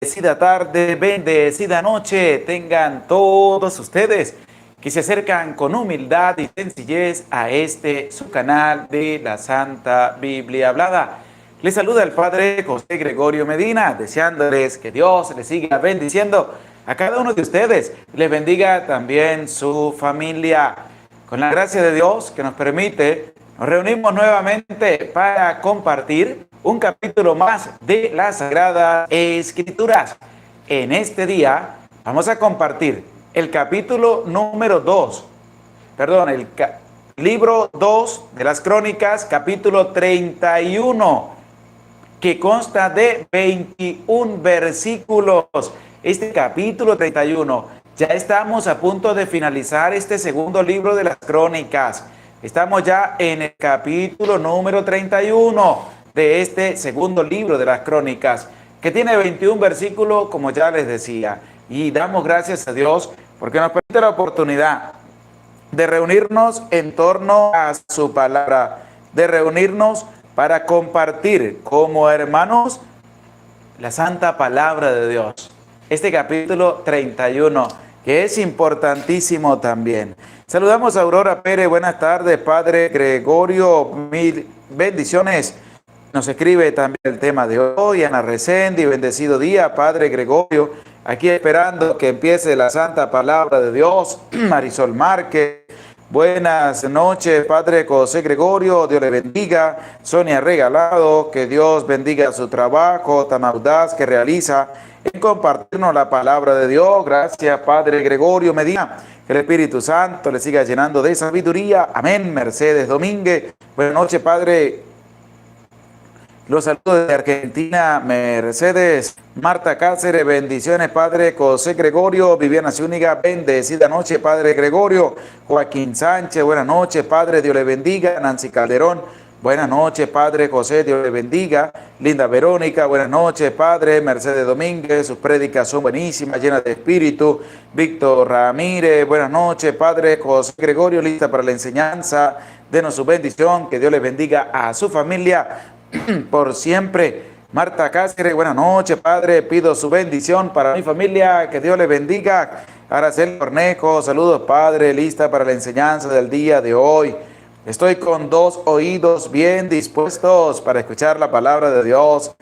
Bendecida tarde, bendecida noche tengan todos ustedes que se acercan con humildad y sencillez a su canal de la Santa Biblia Hablada. Les saluda el Padre José Gregorio Medina, deseándoles que Dios les siga bendiciendo a cada uno de ustedes. Les bendiga también su familia. Con la gracia de Dios que nos permite, nos reunimos nuevamente para compartir un capítulo más de las Sagradas Escrituras. En este día vamos a compartir el capítulo número 2, el libro 2 de las Crónicas, capítulo 31, que consta de 21 versículos. Este capítulo 31, ya estamos a punto de finalizar este segundo libro de las Crónicas. Estamos ya en el capítulo número 31 de este segundo libro de las Crónicas, que tiene 21 versículos, como ya les decía. Y damos gracias a Dios porque nos permite la oportunidad de reunirnos en torno a su palabra, de reunirnos para compartir como hermanos la santa palabra de Dios. Este capítulo 31, que es importantísimo también. Saludamos a Aurora Pérez, buenas tardes, Padre Gregorio, mil bendiciones. Nos escribe también el tema de hoy, Ana Resendi, bendecido día, Padre Gregorio, aquí esperando que empiece la santa palabra de Dios. Marisol Márquez, buenas noches, Padre José Gregorio, Dios le bendiga. Sonia Regalado, que Dios bendiga su trabajo tan audaz que realiza en compartirnos la palabra de Dios. Gracias, Padre Gregorio Medina. Que el Espíritu Santo le siga llenando de sabiduría. Amén. Mercedes Domínguez, buenas noches, Padre. Los saludos de Argentina, Mercedes. Marta Cáceres, bendiciones, Padre José Gregorio. Viviana Zúñiga, bendecida noche, Padre Gregorio. Joaquín Sánchez, buenas noches, Padre, Dios le bendiga. Nancy Calderón, buenas noches, Padre José, Dios le bendiga. Linda Verónica, buenas noches, Padre. Mercedes Domínguez, sus prédicas son buenísimas, llenas de espíritu. Víctor Ramírez, buenas noches, Padre José Gregorio, lista para la enseñanza. Denos su bendición, que Dios le bendiga a su familia por siempre. Marta Cáceres, buenas noches, Padre, pido su bendición para mi familia, que Dios le bendiga. Araceli Cornejo, saludos, Padre, lista para la enseñanza del día de hoy. Estoy con dos oídos bien dispuestos para escuchar la palabra de Dios.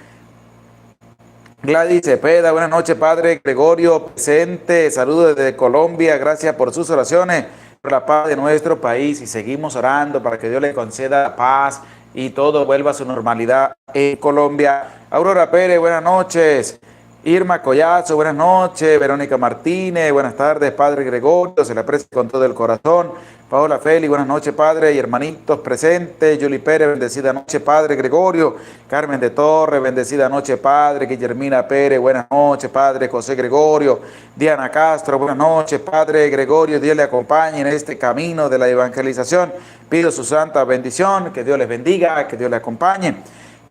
Gladys Cepeda, buenas noches, Padre Gregorio, presente, saludos desde Colombia, gracias por sus oraciones, por la paz de nuestro país, y seguimos orando para que Dios le conceda la paz y todo vuelva a su normalidad en Colombia. Aurora Pérez, buenas noches. Irma Collazo, buenas noches. Verónica Martínez, buenas tardes, Padre Gregorio, se le aprecia con todo el corazón. Paola Félix, buenas noches, Padre y hermanitos presentes. Yuli Pérez, bendecida noche, Padre Gregorio. Carmen de Torres, bendecida noche, Padre. Guillermina Pérez, buenas noches, Padre José Gregorio. Diana Castro, buenas noches, Padre Gregorio. Dios le acompañe en este camino de la evangelización. Pido su santa bendición, que Dios les bendiga, que Dios le acompañe.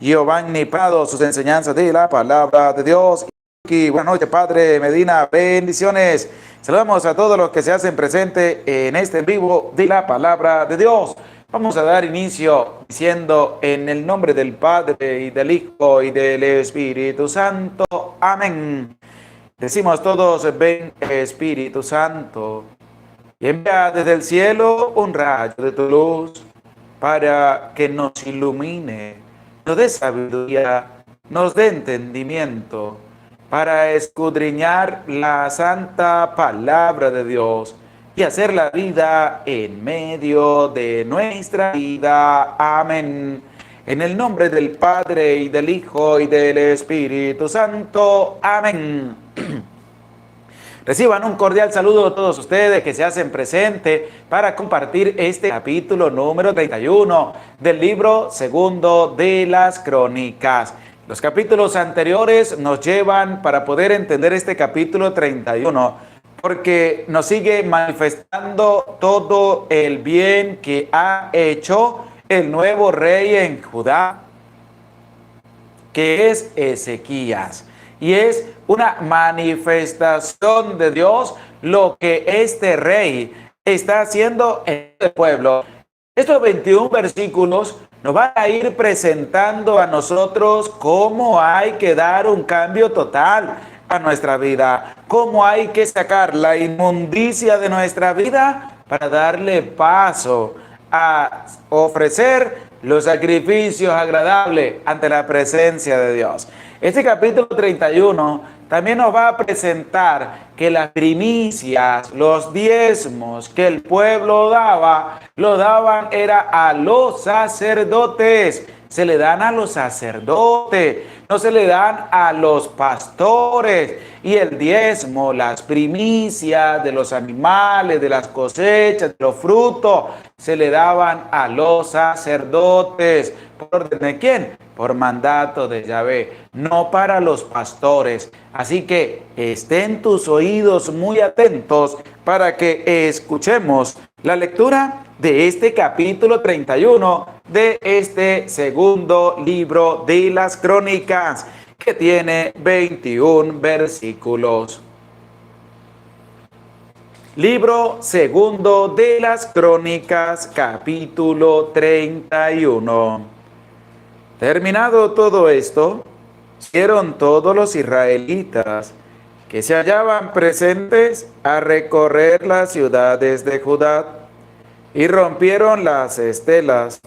Giovanni Prado, sus enseñanzas de la palabra de Dios. Buenas noches, Padre Medina, bendiciones. Saludamos a todos los que se hacen presentes en este en vivo de la palabra de Dios. Vamos a dar inicio diciendo en el nombre del Padre y del Hijo y del Espíritu Santo. Amén. Decimos todos, ven Espíritu Santo, y envía desde el cielo un rayo de tu luz para que nos ilumine, nos dé sabiduría, nos dé entendimiento, para escudriñar la santa palabra de Dios y hacer la vida en medio de nuestra vida. Amén. En el nombre del Padre y del Hijo y del Espíritu Santo. Amén. Reciban un cordial saludo a todos ustedes que se hacen presente para compartir este capítulo número 31 del libro segundo de las Crónicas. Los capítulos anteriores nos llevan para poder entender este capítulo 31, porque nos sigue manifestando todo el bien que ha hecho el nuevo rey en Judá, que es Ezequías. Y es una manifestación de Dios lo que este rey está haciendo en el pueblo. Estos 21 versículos nos van a ir presentando a nosotros cómo hay que dar un cambio total a nuestra vida. ¿Cómo hay que sacar la inmundicia de nuestra vida para darle paso a ofrecer los sacrificios agradables ante la presencia de Dios? Este capítulo 31 también nos va a presentar que las primicias, los diezmos que el pueblo daba, lo daban era a los sacerdotes. Se le dan a los sacerdotes, no se le dan a los pastores. Y el diezmo, las primicias de los animales, de las cosechas, de los frutos, se le daban a los sacerdotes. ¿Por orden de quién? Por mandato de Yahvé, no para los pastores. Así que estén tus oídos muy atentos para que escuchemos la lectura de este capítulo 31 de este segundo libro de las Crónicas, que tiene 21 versículos. Libro segundo de las Crónicas, capítulo 31. Terminado todo esto, hicieron todos los israelitas que se hallaban presentes a recorrer las ciudades de Judá, y rompieron las estelas,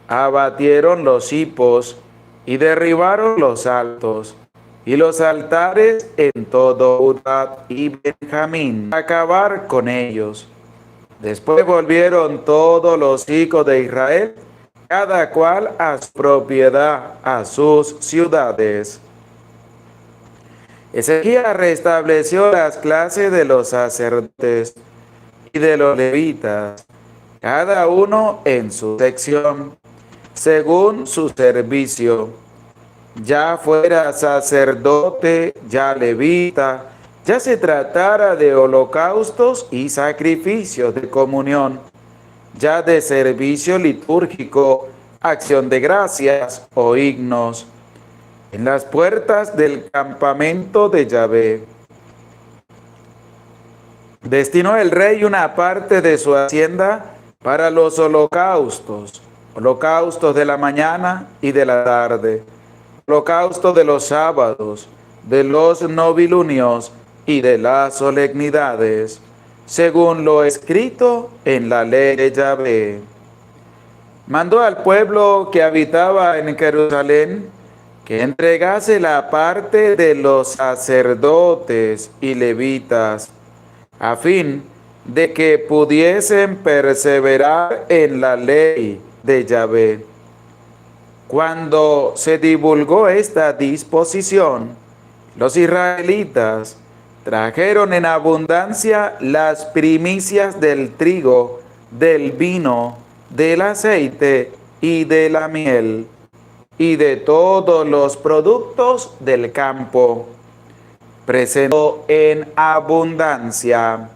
abatieron los hipos y derribaron los altos y los altares en todo Judá y Benjamín, a acabar con ellos. Después volvieron todos los hijos de Israel, cada cual a su propiedad, a sus ciudades. Ezequías restableció las clases de los sacerdotes y de los levitas, cada uno en su sección, según su servicio, ya fuera sacerdote, ya levita, ya se tratara de holocaustos y sacrificios de comunión, ya de servicio litúrgico, acción de gracias o himnos, en las puertas del campamento de Yahvé. Destinó el rey una parte de su hacienda para los holocaustos, holocaustos de la mañana y de la tarde, holocaustos de los sábados, de los novilunios y de las solemnidades, según lo escrito en la ley de Yahvé. Mandó al pueblo que habitaba en Jerusalén que entregase la parte de los sacerdotes y levitas, a fin de que pudiesen perseverar en la ley de Yahvé. Cuando se divulgó esta disposición, los israelitas trajeron en abundancia las primicias del trigo, del vino, del aceite y de la miel, y de todos los productos del campo. Presentó en abundancia.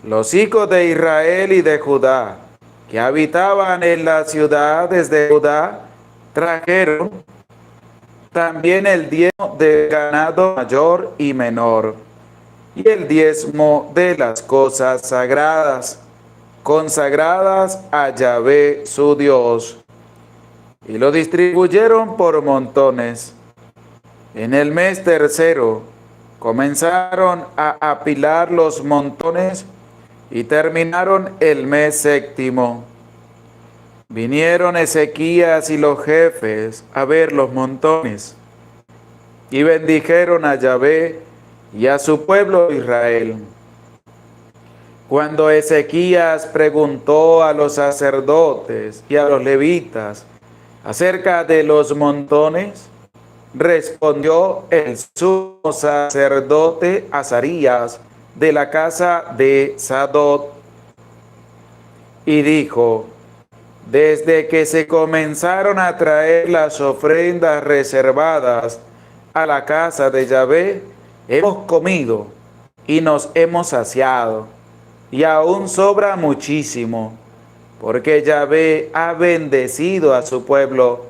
Los hijos de Israel y de Judá, que habitaban en las ciudades de Judá, trajeron también el diezmo del ganado mayor y menor, y el diezmo de las cosas sagradas, consagradas a Yahvé su Dios, y lo distribuyeron por montones. En el mes tercero comenzaron a apilar los montones y terminaron el mes séptimo. Vinieron Ezequías y los jefes a ver los montones y bendijeron a Yahvé y a su pueblo Israel. Cuando Ezequías preguntó a los sacerdotes y a los levitas acerca de los montones, respondió el sumo sacerdote Azarías de la casa de Sadok y dijo: desde que se comenzaron a traer las ofrendas reservadas a la casa de Yahvé, hemos comido y nos hemos saciado, y aún sobra muchísimo, porque Yahvé ha bendecido a su pueblo,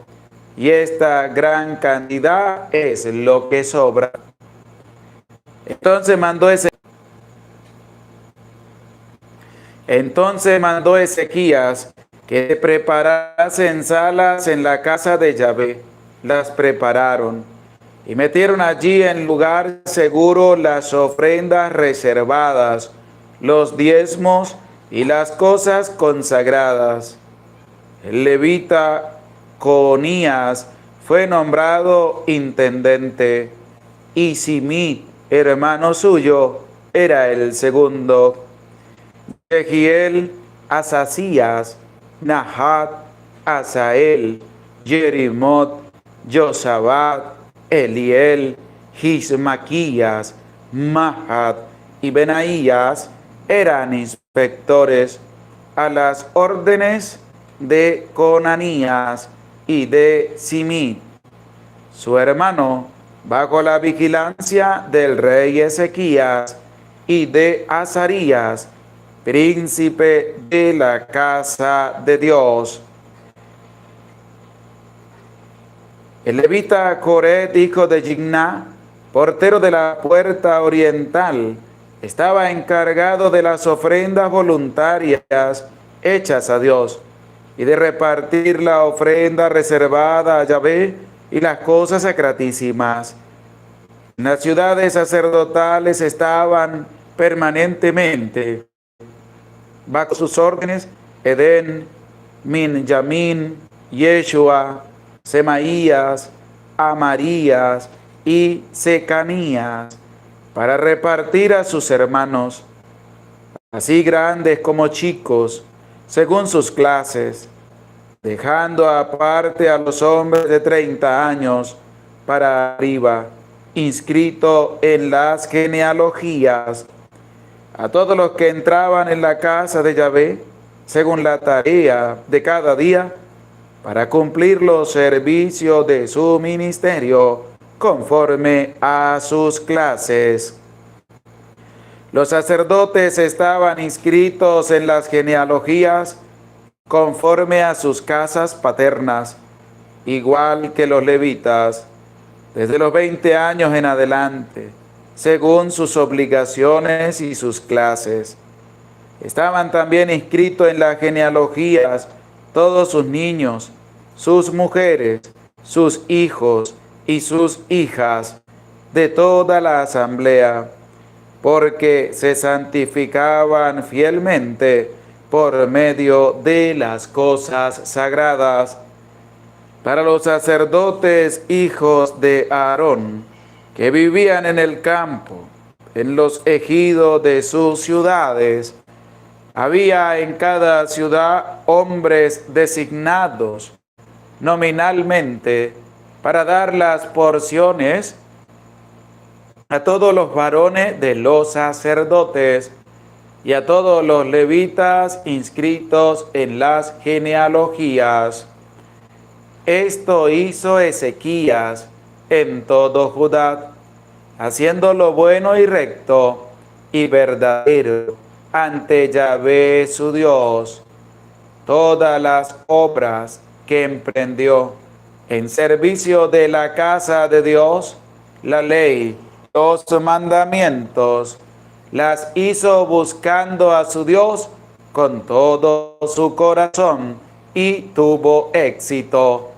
y esta gran cantidad es lo que sobra. Entonces mandó Ezequías que se preparasen salas en la casa de Yahvé. Las prepararon, y metieron allí en lugar seguro las ofrendas reservadas, los diezmos y las cosas consagradas. El levita Conías fue nombrado intendente, y Simí, hermano suyo, era el segundo. Jehiel, Asasías, Nahat, Asael, Jerimot, Josabat, Eliel, Gismaquías, Mahat y Benaías eran inspectores a las órdenes de Conanías y de Simí, su hermano, bajo la vigilancia del rey Ezequías y de Azarías, príncipe de la casa de Dios. El levita Coret, hijo de Jimná, portero de la puerta oriental, estaba encargado de las ofrendas voluntarias hechas a Dios y de repartir la ofrenda reservada a Yahvé y las cosas sacratísimas. En las ciudades sacerdotales estaban permanentemente bajo sus órdenes Edén, Minjamín, Yeshua, Semaías, Amarías y Secanías, para repartir a sus hermanos, así grandes como chicos, según sus clases, dejando aparte a los hombres de 30 años para arriba, inscrito en las genealogías, a todos los que entraban en la casa de Yahvé, según la tarea de cada día, para cumplir los servicios de su ministerio, conforme a sus clases. Los sacerdotes estaban inscritos en las genealogías, conforme a sus casas paternas, igual que los levitas, desde los 20 años en adelante, según sus obligaciones y sus clases. Estaban también inscritos en las genealogías todos sus niños, sus mujeres, sus hijos y sus hijas, de toda la asamblea, porque se santificaban fielmente por medio de las cosas sagradas. Para los sacerdotes hijos de Aarón, que vivían en el campo, en los ejidos de sus ciudades, había en cada ciudad hombres designados nominalmente para dar las porciones a todos los varones de los sacerdotes y a todos los levitas inscritos en las genealogías. Esto hizo Ezequías en todo Judá, haciendo lo bueno y recto y verdadero ante Yahvé su Dios. Todas las obras que emprendió en servicio de la casa de Dios, la ley, los mandamientos, las hizo buscando a su Dios con todo su corazón y tuvo éxito.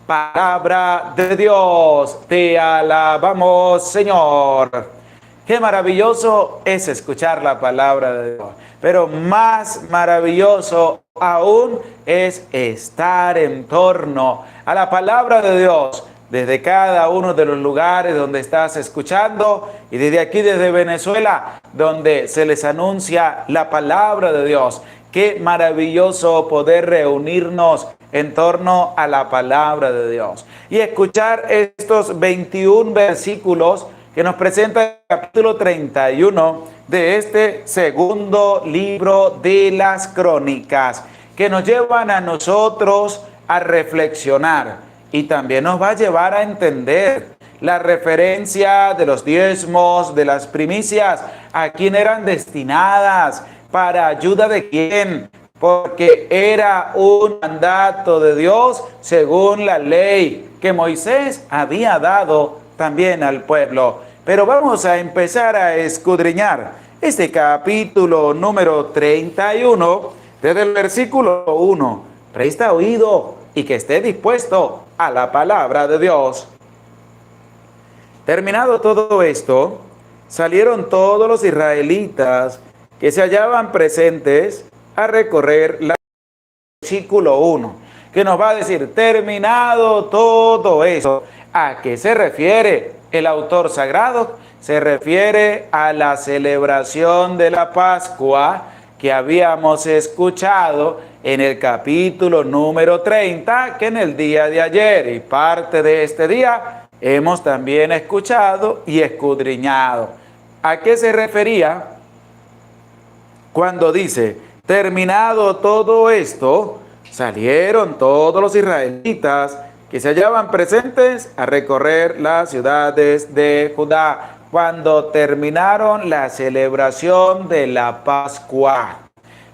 Palabra de Dios, te alabamos, Señor. Qué maravilloso es escuchar la palabra de Dios, pero más maravilloso aún es estar en torno a la palabra de Dios desde cada uno de los lugares donde estás escuchando y desde aquí, desde Venezuela, donde se les anuncia la palabra de Dios. Qué maravilloso poder reunirnos en torno a la palabra de Dios y escuchar estos 21 versículos que nos presenta el capítulo 31 de este segundo libro de las Crónicas, que nos llevan a nosotros a reflexionar y también nos va a llevar a entender la referencia de los diezmos, de las primicias, a quién eran destinadas, para ayuda de quién, porque era un mandato de Dios según la ley que Moisés había dado también al pueblo. Pero vamos a empezar a escudriñar este capítulo número 31 desde el versículo 1. Presta oído y que esté dispuesto a la palabra de Dios. Terminado todo esto, salieron todos los israelitas que se hallaban presentes a recorrer la versículo 1, que nos va a decir, terminado todo eso. ¿A qué se refiere el autor sagrado? Se refiere a la celebración de la Pascua que habíamos escuchado en el capítulo número 30, que en el día de ayer y parte de este día hemos también escuchado y escudriñado. ¿A qué se refería cuando dice, terminado todo esto, salieron todos los israelitas que se hallaban presentes a recorrer las ciudades de Judá? Cuando terminaron la celebración de la Pascua,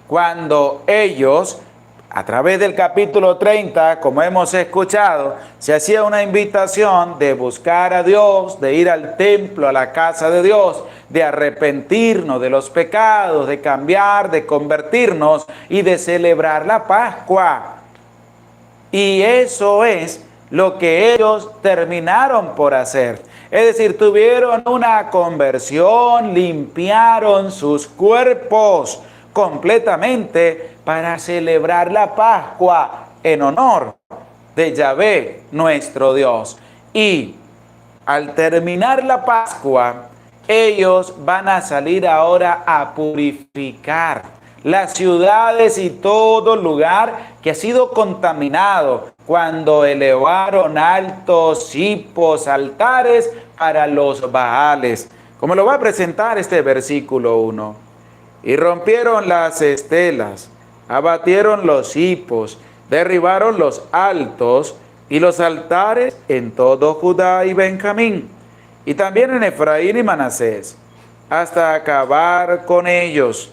cuando ellos, a través del capítulo 30, como hemos escuchado, se hacía una invitación de buscar a Dios, de ir al templo, a la casa de Dios, de arrepentirnos de los pecados, de cambiar, de convertirnos y de celebrar la Pascua. Y eso es lo que ellos terminaron por hacer. Es decir, tuvieron una conversión, limpiaron sus cuerpos completamente para celebrar la Pascua en honor de Yahvé, nuestro Dios. Y al terminar la Pascua, ellos van a salir ahora a purificar las ciudades y todo lugar que ha sido contaminado cuando elevaron altos hipos, altares para los Baales. Como lo va a presentar este versículo 1. Y rompieron las estelas, abatieron los hipos, derribaron los altos y los altares en todo Judá y Benjamín, y también en Efraín y Manasés, hasta acabar con ellos.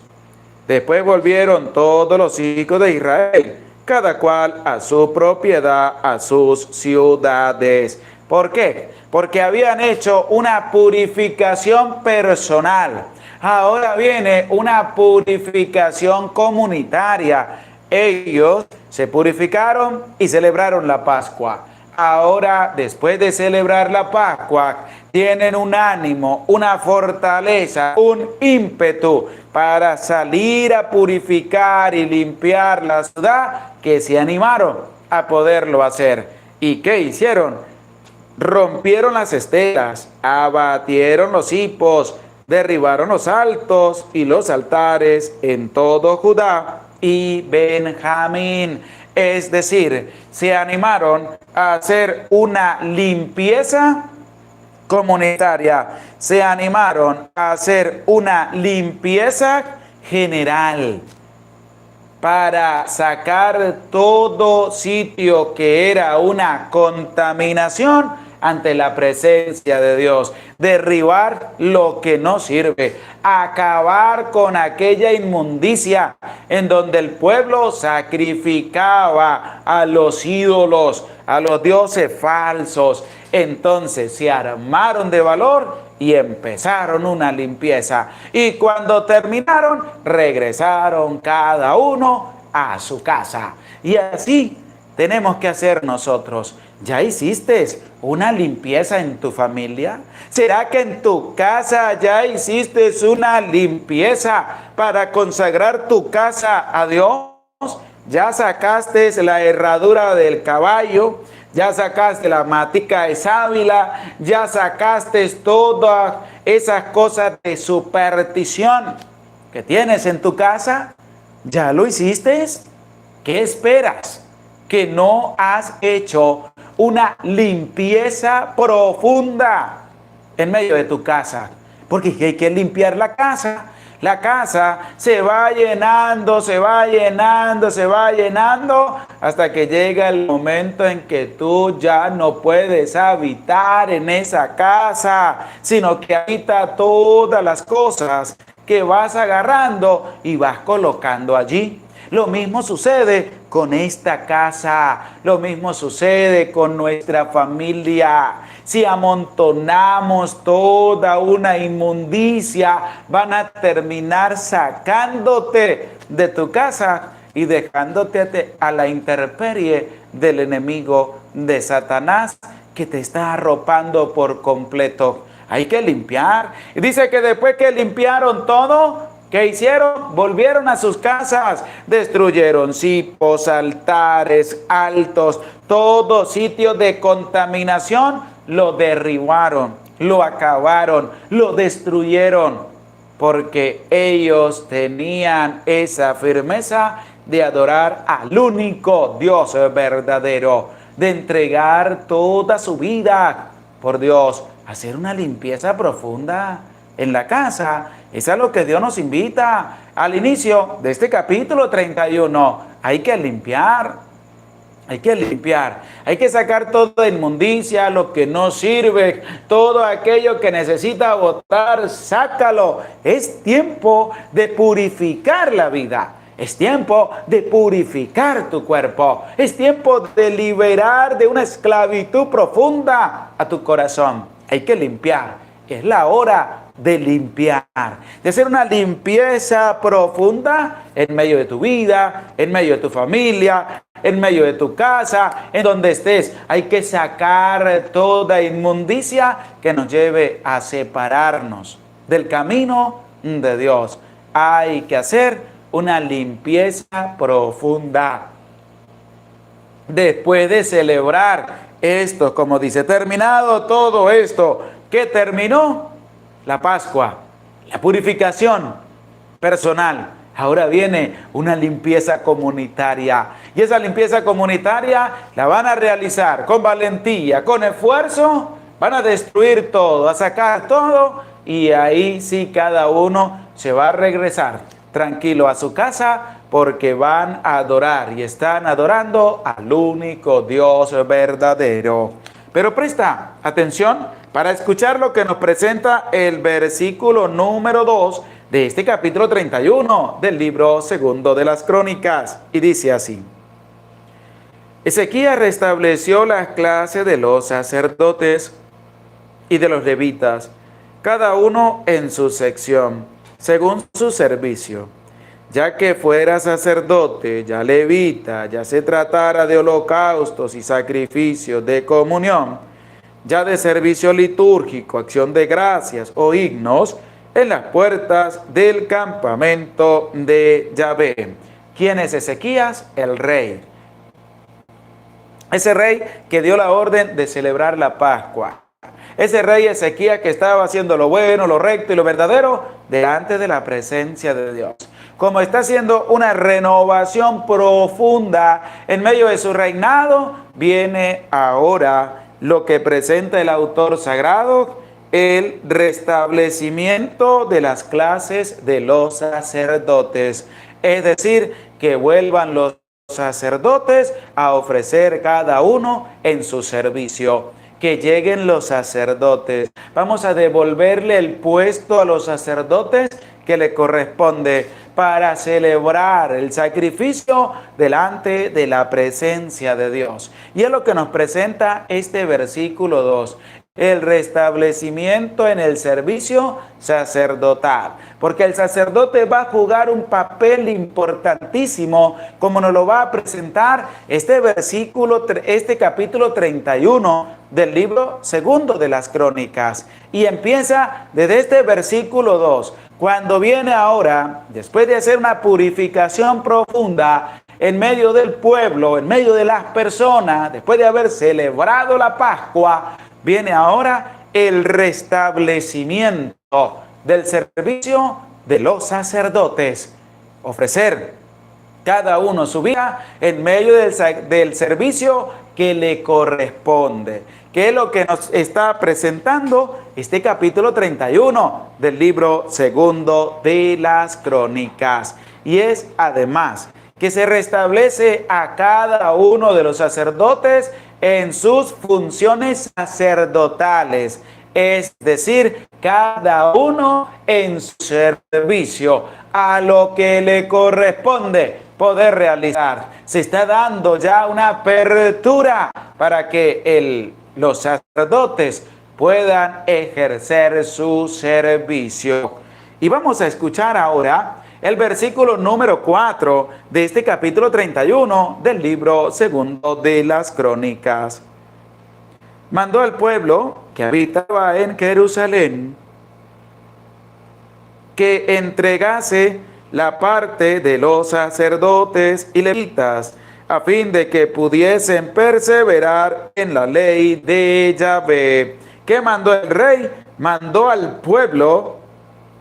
Después volvieron todos los hijos de Israel, cada cual a su propiedad, a sus ciudades. ¿Por qué? Porque habían hecho una purificación personal. Ahora viene una purificación comunitaria. Ellos se purificaron y celebraron la Pascua. Ahora, después de celebrar la Pascua, tienen un ánimo, una fortaleza, un ímpetu para salir a purificar y limpiar la ciudad, que se animaron a poderlo hacer. ¿Y qué hicieron? Rompieron las estelas, abatieron los hipos, derribaron los altos y los altares en todo Judá y Benjamín. Es decir, se animaron a hacer una limpieza comunitaria, se animaron a hacer una limpieza general para sacar todo sitio que era una contaminación ante la presencia de Dios, derribar lo que no sirve, acabar con aquella inmundicia en donde el pueblo sacrificaba a los ídolos, a los dioses falsos. Entonces se armaron de valor y empezaron una limpieza. Y cuando terminaron, regresaron cada uno a su casa. Y así tenemos que hacer nosotros. ¿Ya hiciste una limpieza en tu familia? ¿Será que en tu casa ya hiciste una limpieza para consagrar tu casa a Dios? ¿Ya sacaste la herradura del caballo? ¿Ya sacaste la matica de sábila? ¿Ya sacaste todas esas cosas de superstición que tienes en tu casa? ¿Ya lo hiciste? ¿Qué esperas? Que no has hecho una limpieza profunda en medio de tu casa, porque hay que limpiar la casa. La casa se va llenando, se va llenando, se va llenando, hasta que llega el momento en que tú ya no puedes habitar en esa casa, sino que habita todas las cosas que vas agarrando y vas colocando allí. Lo mismo sucede con esta casa, lo mismo sucede con nuestra familia. Si amontonamos toda una inmundicia, van a terminar sacándote de tu casa y dejándote a la intemperie del enemigo de Satanás, que te está arropando por completo. Hay que limpiar. Y dice que después que limpiaron todo, ¿qué hicieron? Volvieron a sus casas, destruyeron cipos, altares altos, todo sitio de contaminación, lo derribaron, lo acabaron, lo destruyeron, porque ellos tenían esa firmeza de adorar al único Dios verdadero, de entregar toda su vida por Dios, hacer una limpieza profunda en la casa. Es a lo que Dios nos invita al inicio de este capítulo 31. Hay que limpiar, hay que sacar toda inmundicia, lo que no sirve, todo aquello que necesita botar, sácalo. Es tiempo de purificar la vida. Es tiempo de purificar tu cuerpo. Es tiempo de liberar de una esclavitud profunda a tu corazón. Hay que limpiar. Es la hora de limpiar, de hacer una limpieza profunda en medio de tu vida, en medio de tu familia, en medio de tu casa, en donde estés. Hay que sacar toda inmundicia que nos lleve a separarnos del camino de Dios. Hay que hacer una limpieza profunda. Después de celebrar esto, como dice, terminado todo esto, ¿qué terminó? La Pascua, la purificación personal. Ahora viene una limpieza comunitaria. Y esa limpieza comunitaria la van a realizar con valentía, con esfuerzo. Van a destruir todo, a sacar todo. Y ahí sí cada uno se va a regresar tranquilo a su casa, porque van a adorar y están adorando al único Dios verdadero. Pero presta atención para escuchar lo que nos presenta el versículo número 2 de este capítulo 31 del libro segundo de las Crónicas. Y dice así: Ezequías restableció las clases de los sacerdotes y de los levitas, cada uno en su sección, según su servicio. Ya que fuera sacerdote, ya levita, ya se tratara de holocaustos y sacrificios de comunión, ya de servicio litúrgico, acción de gracias o himnos, en las puertas del campamento de Yahvé. ¿Quién es Ezequías? El rey. Ese rey que dio la orden de celebrar la Pascua. Ese rey Ezequías que estaba haciendo lo bueno, lo recto y lo verdadero delante de la presencia de Dios. Como está haciendo una renovación profunda en medio de su reinado, viene ahora lo que presenta el autor sagrado, el restablecimiento de las clases de los sacerdotes. Es decir, que vuelvan los sacerdotes a ofrecer cada uno en su servicio. Que lleguen los sacerdotes. Vamos a devolverle el puesto a los sacerdotes que le corresponde para celebrar el sacrificio delante de la presencia de Dios. Y es lo que nos presenta este versículo 2. El restablecimiento en el servicio sacerdotal. Porque el sacerdote va a jugar un papel importantísimo, como nos lo va a presentar este capítulo 31 del libro segundo de las Crónicas. Y empieza desde este versículo 2. Cuando viene ahora, después de hacer una purificación profunda en medio del pueblo, en medio de las personas, después de haber celebrado la Pascua, viene ahora el restablecimiento del servicio de los sacerdotes. Ofrecer cada uno su vida en medio del servicio que le corresponde. ¿Qué es lo que nos está presentando este capítulo 31 del libro segundo de las Crónicas? Y es además que se restablece a cada uno de los sacerdotes en sus funciones sacerdotales, es decir, cada uno en su servicio, a lo que le corresponde poder realizar. Se está dando ya una apertura para que los sacerdotes puedan ejercer su servicio. Y vamos a escuchar ahora el versículo número 4 de este capítulo 31 del libro segundo de las Crónicas. mandó al pueblo que habitaba en Jerusalén que entregase la parte de los sacerdotes y levitas, a fin de que pudiesen perseverar en la ley de Yahvé. ¿Qué mandó el rey? Mandó al pueblo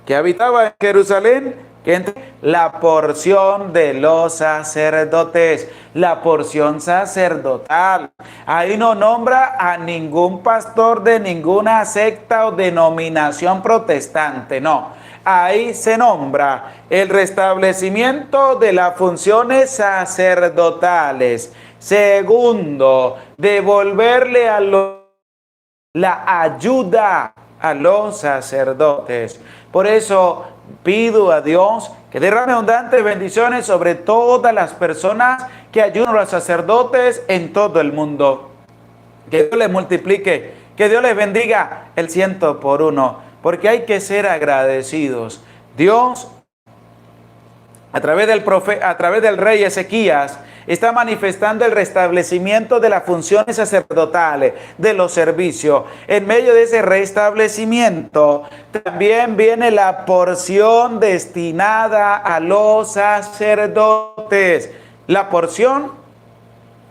que habitaba en Jerusalén que entre la porción de los sacerdotes, la porción sacerdotal. Ahí no nombra a ningún pastor de ninguna secta o denominación protestante, no. Ahí se nombra el restablecimiento de las funciones sacerdotales. Segundo, devolverle a la ayuda a los sacerdotes. Por eso pido a Dios que derrame abundantes bendiciones sobre todas las personas que ayudan a los sacerdotes en todo el mundo. Que Dios les multiplique, que Dios les bendiga el 100 por 1, porque hay que ser agradecidos. Dios, a través del rey Ezequías, está manifestando el restablecimiento de las funciones sacerdotales, de los servicios. En medio de ese restablecimiento también viene la porción destinada a los sacerdotes. La porción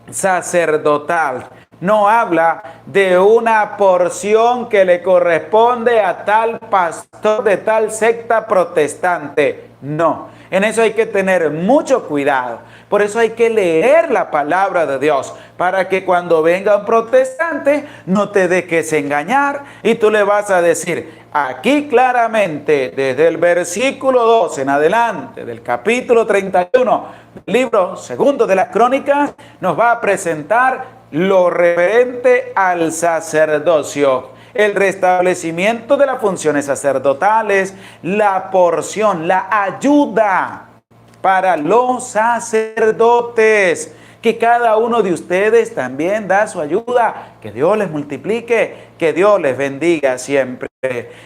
sacerdotal no habla de una porción que le corresponde a tal pastor de tal secta protestante. No, en eso hay que tener mucho cuidado. Por eso hay que leer la palabra de Dios, para que cuando venga un protestante no te dejes engañar y tú le vas a decir, aquí claramente, desde el versículo 2 en adelante, del capítulo 31, del libro segundo de las Crónicas, nos va a presentar lo referente al sacerdocio, el restablecimiento de las funciones sacerdotales, la porción, la ayuda para los sacerdotes, que cada uno de ustedes también da su ayuda, que Dios les multiplique, que Dios les bendiga siempre.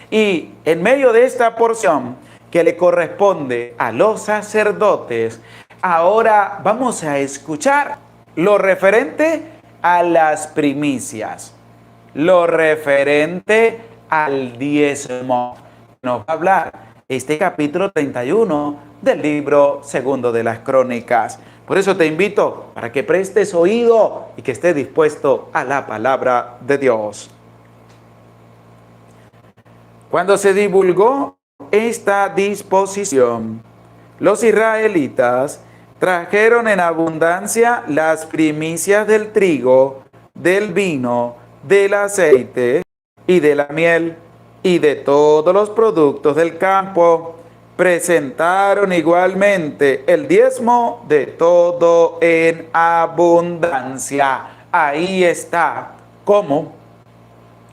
Y en medio de esta porción que le corresponde a los sacerdotes, ahora vamos a escuchar lo referente a las primicias, lo referente al diezmo. Nos va a hablar este capítulo 31 del libro segundo de las Crónicas. Por eso te invito para que prestes oído y que estés dispuesto a la palabra de Dios. Cuando se divulgó esta disposición, los israelitas trajeron en abundancia las primicias del trigo, del vino, del aceite y de la miel y de todos los productos del campo. Presentaron igualmente el diezmo de todo en abundancia. Ahí está cómo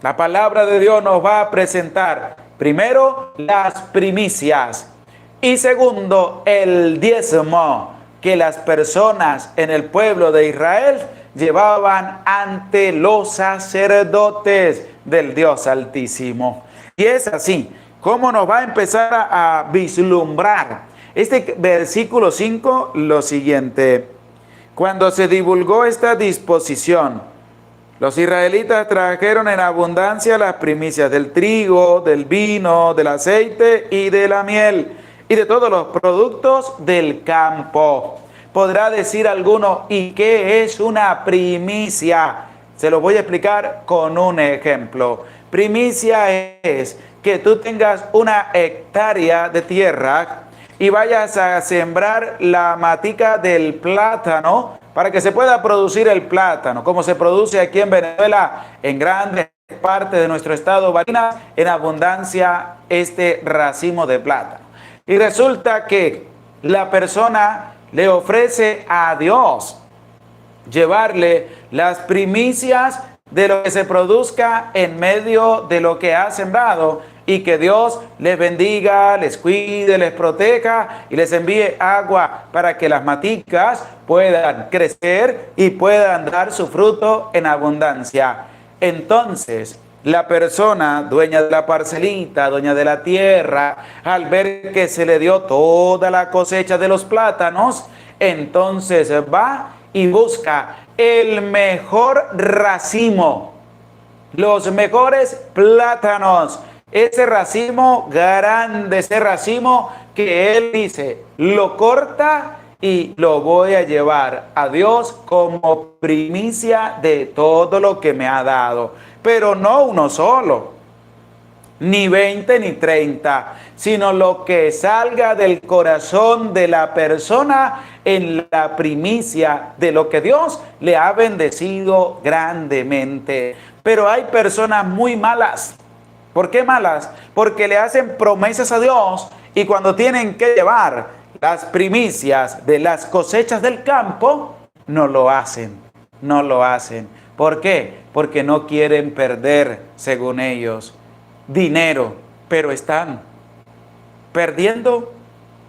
la palabra de Dios nos va a presentar primero las primicias y segundo el diezmo que las personas en el pueblo de Israel llevaban ante los sacerdotes del Dios Altísimo. Y es así como nos va a empezar a vislumbrar este versículo 5, lo siguiente: cuando se divulgó esta disposición, los israelitas trajeron en abundancia las primicias del trigo, del vino, del aceite y de la miel, y de todos los productos del campo. Podrá decir alguno, ¿y qué es una primicia? Se lo voy a explicar con un ejemplo. Primicia es que tú tengas una hectárea de tierra y vayas a sembrar la matica del plátano para que se pueda producir el plátano, como se produce aquí en Venezuela, en grandes partes de nuestro estado, Barinas, en abundancia este racimo de plátano. Y resulta que la persona le ofrece a Dios llevarle las primicias de lo que se produzca en medio de lo que ha sembrado, y que Dios les bendiga, les cuide, les proteja y les envíe agua para que las maticas puedan crecer y puedan dar su fruto en abundancia. Entonces, la persona dueña de la parcelita, dueña de la tierra, al ver que se le dio toda la cosecha de los plátanos, entonces va y busca el mejor racimo los mejores plátanos. Ese racimo grande, ese racimo que él dice, lo corta y lo voy a llevar a Dios como primicia de todo lo que me ha dado. Pero no uno solo, ni 20 ni 30, sino lo que salga del corazón de la persona en la primicia de lo que Dios le ha bendecido grandemente. Pero hay personas muy malas. ¿Por qué malas? Porque le hacen promesas a Dios y cuando tienen que llevar las primicias de las cosechas del campo, no lo hacen, no lo hacen. ¿Por qué? Porque no quieren perder, según ellos, dinero, pero están perdiendo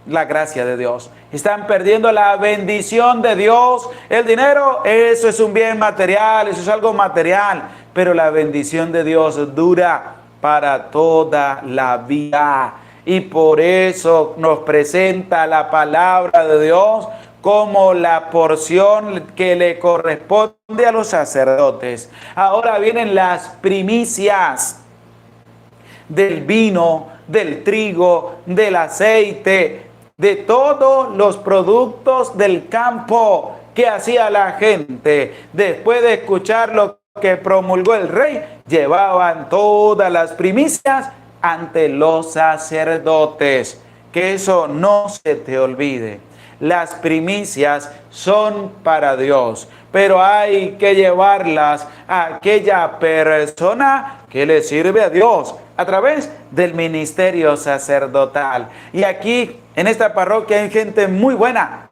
la gracia de Dios. Están perdiendo la bendición de Dios. El dinero, eso es un bien material, eso es algo material, pero la bendición de Dios dura para toda la vida. Y por eso nos presenta la palabra de Dios como la porción que le corresponde a los sacerdotes. Ahora vienen las primicias del vino, del trigo, del aceite, de todos los productos del campo. ¿Qué hacía la gente? Después de escuchar lo que promulgó el rey, llevaban todas las primicias ante los sacerdotes. Que eso no se te olvide. Las primicias son para Dios, pero hay que llevarlas a aquella persona que le sirve a Dios a través del ministerio sacerdotal. Y aquí en esta parroquia hay gente muy buena,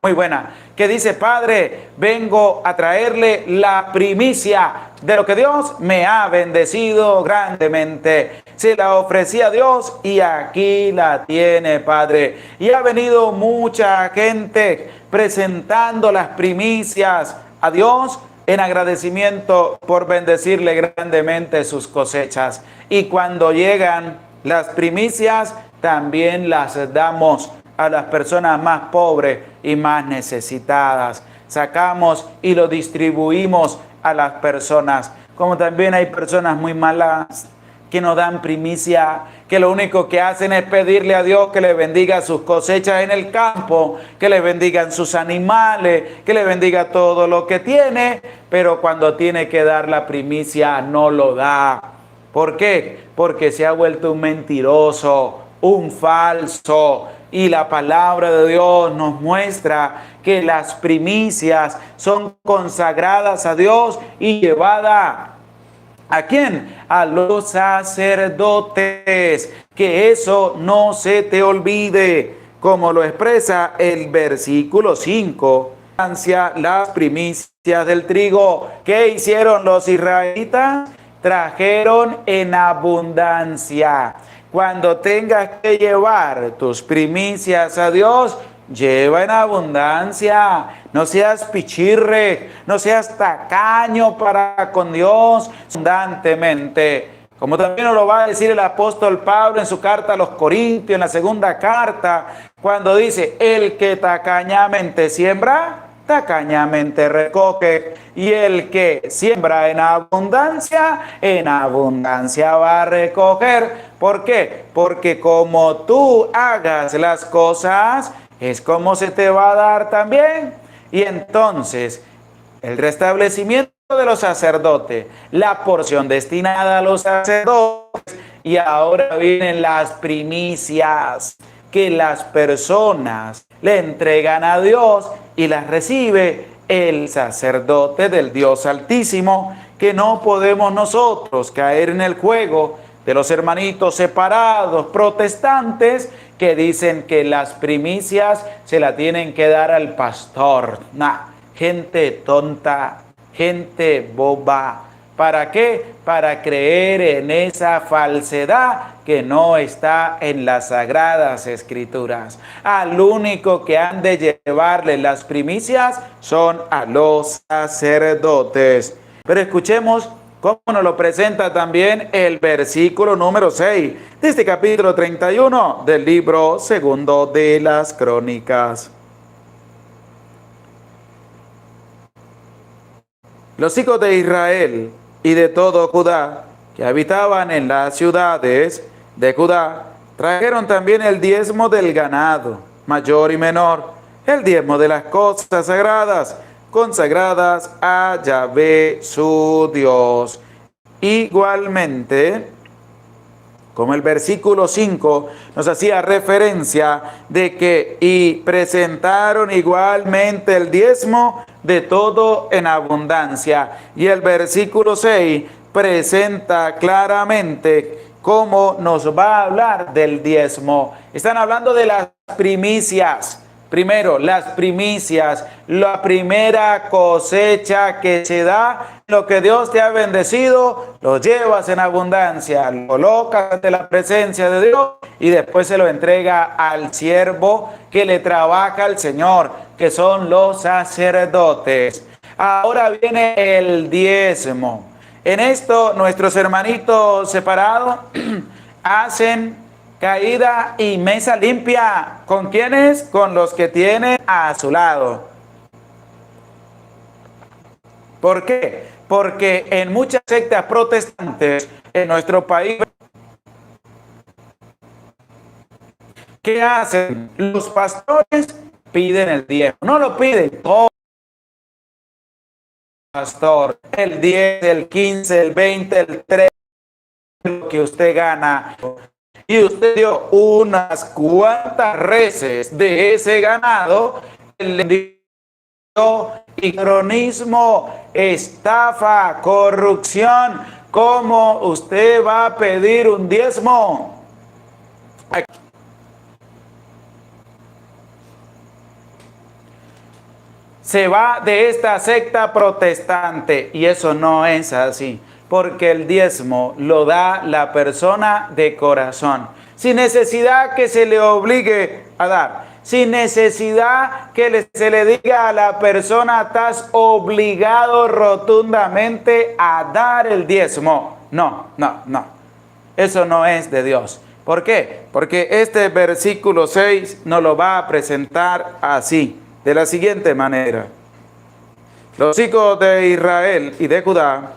que dice: Padre, vengo a traerle la primicia de lo que Dios me ha bendecido grandemente. Se la ofrecí a Dios y aquí la tiene, Padre. Y ha venido mucha gente presentando las primicias a Dios en agradecimiento por bendecirle grandemente sus cosechas. Y cuando llegan las primicias, también las damos a las personas más pobres y más necesitadas. Sacamos y lo distribuimos a las personas. Como también hay personas muy malas que no dan primicia, que lo único que hacen es pedirle a Dios que le bendiga sus cosechas en el campo, que le bendigan sus animales, que le bendiga todo lo que tiene, pero cuando tiene que dar la primicia no lo da. ¿Por qué? Porque se ha vuelto un mentiroso, un falso. Y la palabra de Dios nos muestra que las primicias son consagradas a Dios y llevadas ¿a quién? A los sacerdotes. Que eso no se te olvide, como lo expresa el versículo 5. Las primicias del trigo. ¿Qué hicieron los israelitas? Trajeron en abundancia. Cuando tengas que llevar tus primicias a Dios, lleva en abundancia. No seas pichirre, no seas tacaño para con Dios, abundantemente. Como también nos lo va a decir el apóstol Pablo en su carta a los Corintios, en la segunda carta, cuando dice: el que tacañamente siembra, tacañamente recoge, y el que siembra en abundancia va a recoger. ¿Por qué? Porque como tú hagas las cosas, es como se te va a dar también. Y entonces, el restablecimiento de los sacerdotes, la porción destinada a los sacerdotes, y ahora vienen las primicias que las personas le entregan a Dios y las recibe el sacerdote del Dios Altísimo, que no podemos nosotros caer en el juego de los hermanitos separados protestantes que dicen que las primicias se la tienen que dar al pastor. Gente tonta, gente boba. ¿Para qué? Para creer en esa falsedad que no está en las Sagradas Escrituras. Al único que han de llevarle las primicias son a los sacerdotes. Pero escuchemos cómo nos lo presenta también el versículo número 6 de este capítulo 31 del libro segundo de las Crónicas. Los hijos de Israel y de todo Judá que habitaban en las ciudades de Judá trajeron también el diezmo del ganado, mayor y menor, el diezmo de las cosas sagradas, consagradas a Yahvé su Dios. Igualmente, como el versículo 5 nos hacía referencia de que y presentaron igualmente el diezmo de todo en abundancia. Y el versículo 6 presenta claramente cómo nos va a hablar del diezmo. Están hablando de las primicias. Primero, las primicias, la primera cosecha que se da, lo que Dios te ha bendecido, lo llevas en abundancia, lo colocas ante la presencia de Dios y después se lo entrega al siervo que le trabaja al Señor, que son los sacerdotes. Ahora viene el diezmo. En esto, nuestros hermanitos separados hacen caída y mesa limpia. ¿Con quiénes? Con los que tienen a su lado. ¿Por qué? Porque en muchas sectas protestantes en nuestro país, ¿qué hacen? Los pastores piden el diezmo. No lo piden todo. Pastor, el 10, el 15, el 20, el 30, lo que usted gana. Y usted dio unas cuantas reses de ese ganado, le dio cronismo, estafa, corrupción. ¿Cómo usted va a pedir un diezmo? Se va de esta secta protestante y eso no es así, porque el diezmo lo da la persona de corazón, sin necesidad que se le obligue a dar, sin necesidad que se le diga a la persona, estás obligado rotundamente a dar el diezmo. No, eso no es de Dios. ¿Por qué? Porque este versículo 6 nos lo va a presentar así, de la siguiente manera. Los hijos de Israel y de Judá,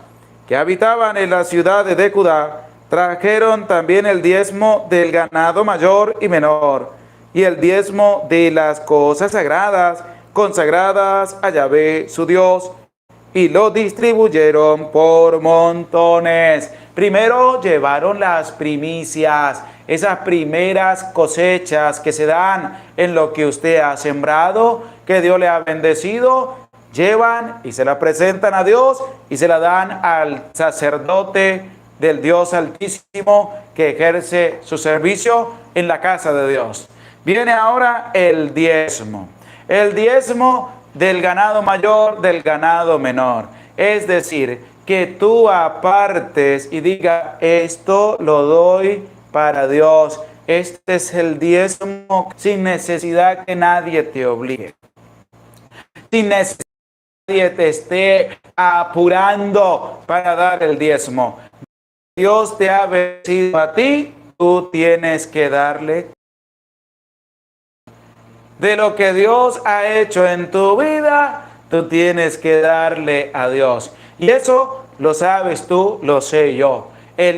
que habitaban en las ciudades de Judá, trajeron también el diezmo del ganado mayor y menor, y el diezmo de las cosas sagradas, consagradas a Yahvé su Dios, y lo distribuyeron por montones. Primero llevaron las primicias, esas primeras cosechas que se dan en lo que usted ha sembrado, que Dios le ha bendecido, llevan y se la presentan a Dios y se la dan al sacerdote del Dios Altísimo que ejerce su servicio en la casa de Dios. Viene ahora el diezmo del ganado mayor, del ganado menor. Es decir, que tú apartes y diga, esto lo doy para Dios. Este es el diezmo sin necesidad que nadie te obligue. Sin necesidad que nadie te esté apurando para dar el diezmo. Dios te ha bendecido a ti, tú tienes que darle. De lo que Dios ha hecho en tu vida, tú tienes que darle a Dios. Y eso lo sabes tú, lo sé yo.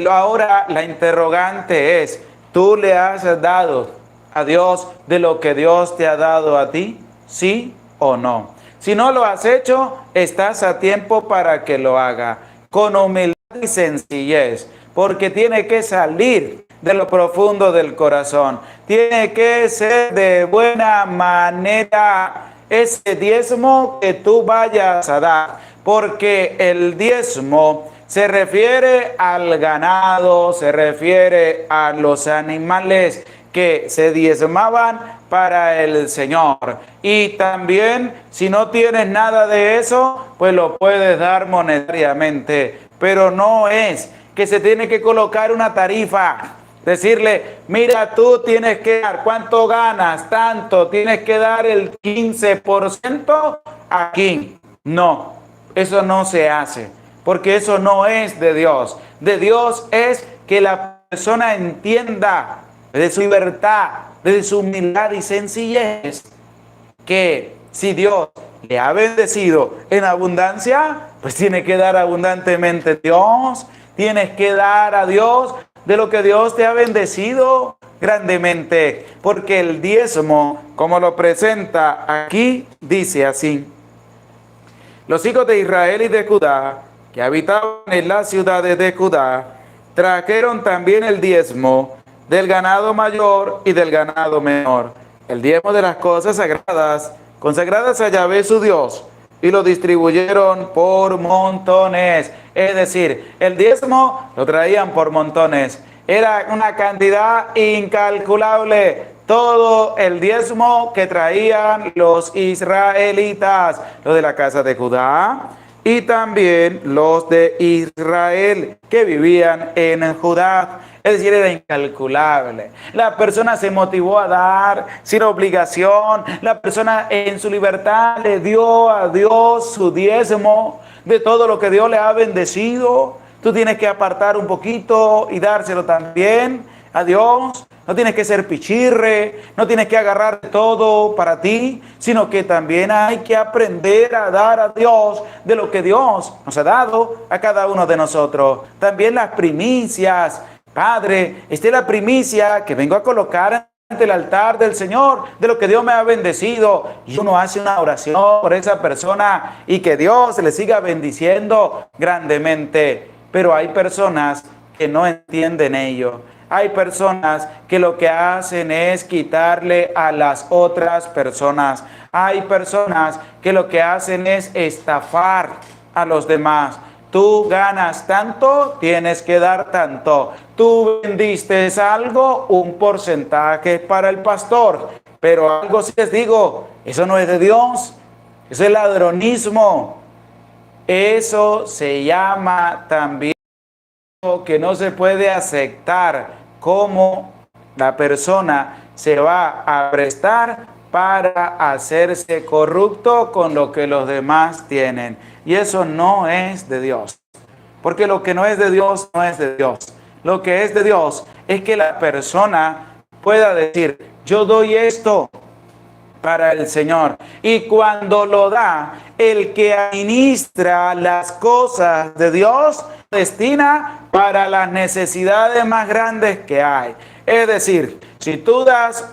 Ahora la interrogante es, ¿tú le has dado a Dios de lo que Dios te ha dado a ti? ¿Sí o no? Si no lo has hecho, estás a tiempo para que lo haga. Con humildad y sencillez, porque tiene que salir de lo profundo del corazón. Tiene que ser de buena manera ese diezmo que tú vayas a dar, porque el diezmo se refiere al ganado, se refiere a los animales que se diezmaban para el Señor. Y también, si no tienes nada de eso, pues lo puedes dar monetariamente, pero no es que se tiene que colocar una tarifa. Decirle, mira, tú tienes que dar, ¿cuánto ganas? Tanto, tienes que dar el 15% aquí. No, eso no se hace, porque eso no es de Dios. De Dios es que la persona entienda de su libertad, de su humildad y sencillez, que si Dios le ha bendecido en abundancia, pues tiene que dar abundantemente. Dios tienes que dar a Dios de lo que Dios te ha bendecido grandemente, porque el diezmo, como lo presenta aquí, dice así: los hijos de Israel y de Judá, que habitaban en las ciudades de Judá, trajeron también el diezmo del ganado mayor y del ganado menor, el diezmo de las cosas sagradas, consagradas a Yahvé su Dios, y lo distribuyeron por montones. Es decir, el diezmo lo traían por montones. Era una cantidad incalculable. Todo el diezmo que traían los israelitas, los de la casa de Judá y también los de Israel que vivían en Judá. Es decir, era incalculable. La persona se motivó a dar sin obligación. La persona en su libertad le dio a Dios su diezmo de todo lo que Dios le ha bendecido. Tú tienes que apartar un poquito y dárselo también a Dios. No tienes que ser pichirre, no tienes que agarrar todo para ti, sino que también hay que aprender a dar a Dios de lo que Dios nos ha dado a cada uno de nosotros. También las primicias. Padre, esta es la primicia que vengo a colocar ante el altar del Señor, de lo que Dios me ha bendecido. Y uno hace una oración por esa persona y que Dios le siga bendiciendo grandemente. Pero hay personas que no entienden ello. Hay personas que lo que hacen es quitarle a las otras personas. Hay personas que lo que hacen es estafar a los demás. Tú ganas tanto, tienes que dar tanto. Tú vendiste algo, un porcentaje para el pastor. Pero algo sí les digo, eso no es de Dios. Eso es ladronismo. Eso se llama también que no se puede aceptar, como la persona se va a prestar para hacerse corrupto con lo que los demás tienen. Y eso no es de Dios. Porque lo que no es de Dios, no es de Dios. Lo que es de Dios es que la persona pueda decir: yo doy esto para el Señor. Y cuando lo da, el que administra las cosas de Dios, destina para las necesidades más grandes que hay. Es decir, si tú das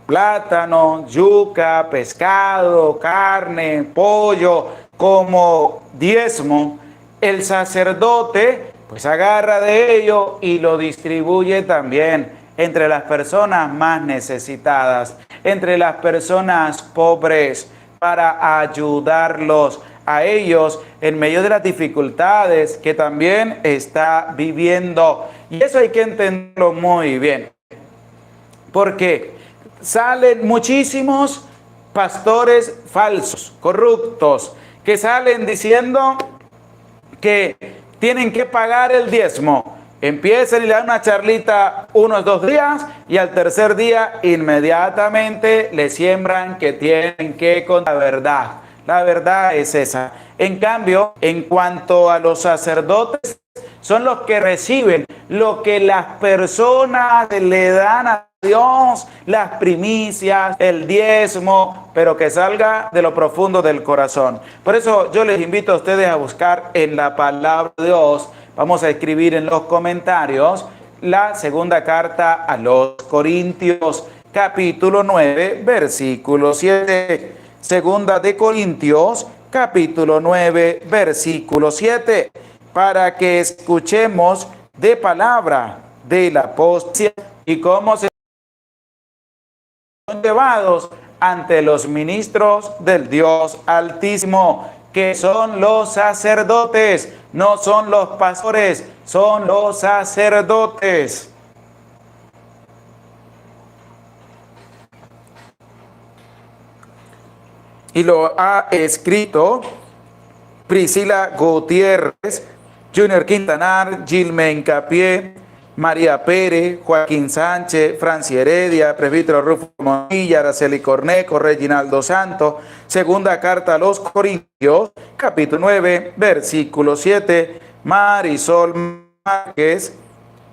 plátano, yuca, pescado, carne, pollo como diezmo, el sacerdote pues agarra de ello y lo distribuye también entre las personas más necesitadas, entre las personas pobres, para ayudarlos a ellos en medio de las dificultades que también está viviendo. Y eso hay que entenderlo muy bien, porque salen muchísimos pastores falsos, corruptos, que salen diciendo que tienen que pagar el diezmo. Empiezan y le dan una charlita unos 2 días y al tercer día inmediatamente le siembran que tienen que contar la verdad. La verdad es esa. En cambio, en cuanto a los sacerdotes, son los que reciben lo que las personas le dan a Dios, las primicias, el diezmo, pero que salga de lo profundo del corazón. Por eso yo les invito a ustedes a buscar en la palabra de Dios. Vamos a escribir en los comentarios la segunda carta a los Corintios, capítulo 9, versículo 7. Segunda de Corintios, capítulo 9, versículo 7. Para que escuchemos de palabra del apóstol y cómo se son llevados ante los ministros del Dios Altísimo, que son los sacerdotes, no son los pastores, son los sacerdotes. Y lo ha escrito Priscila Gutiérrez, Junior Quintanar, Gilmen Capié, María Pérez, Joaquín Sánchez, Francia Heredia, presbítero Rufo Monilla, Araceli Cornejo, Reginaldo Santos. Segunda carta a los Corintios, capítulo 9, versículo 7. Marisol Márquez,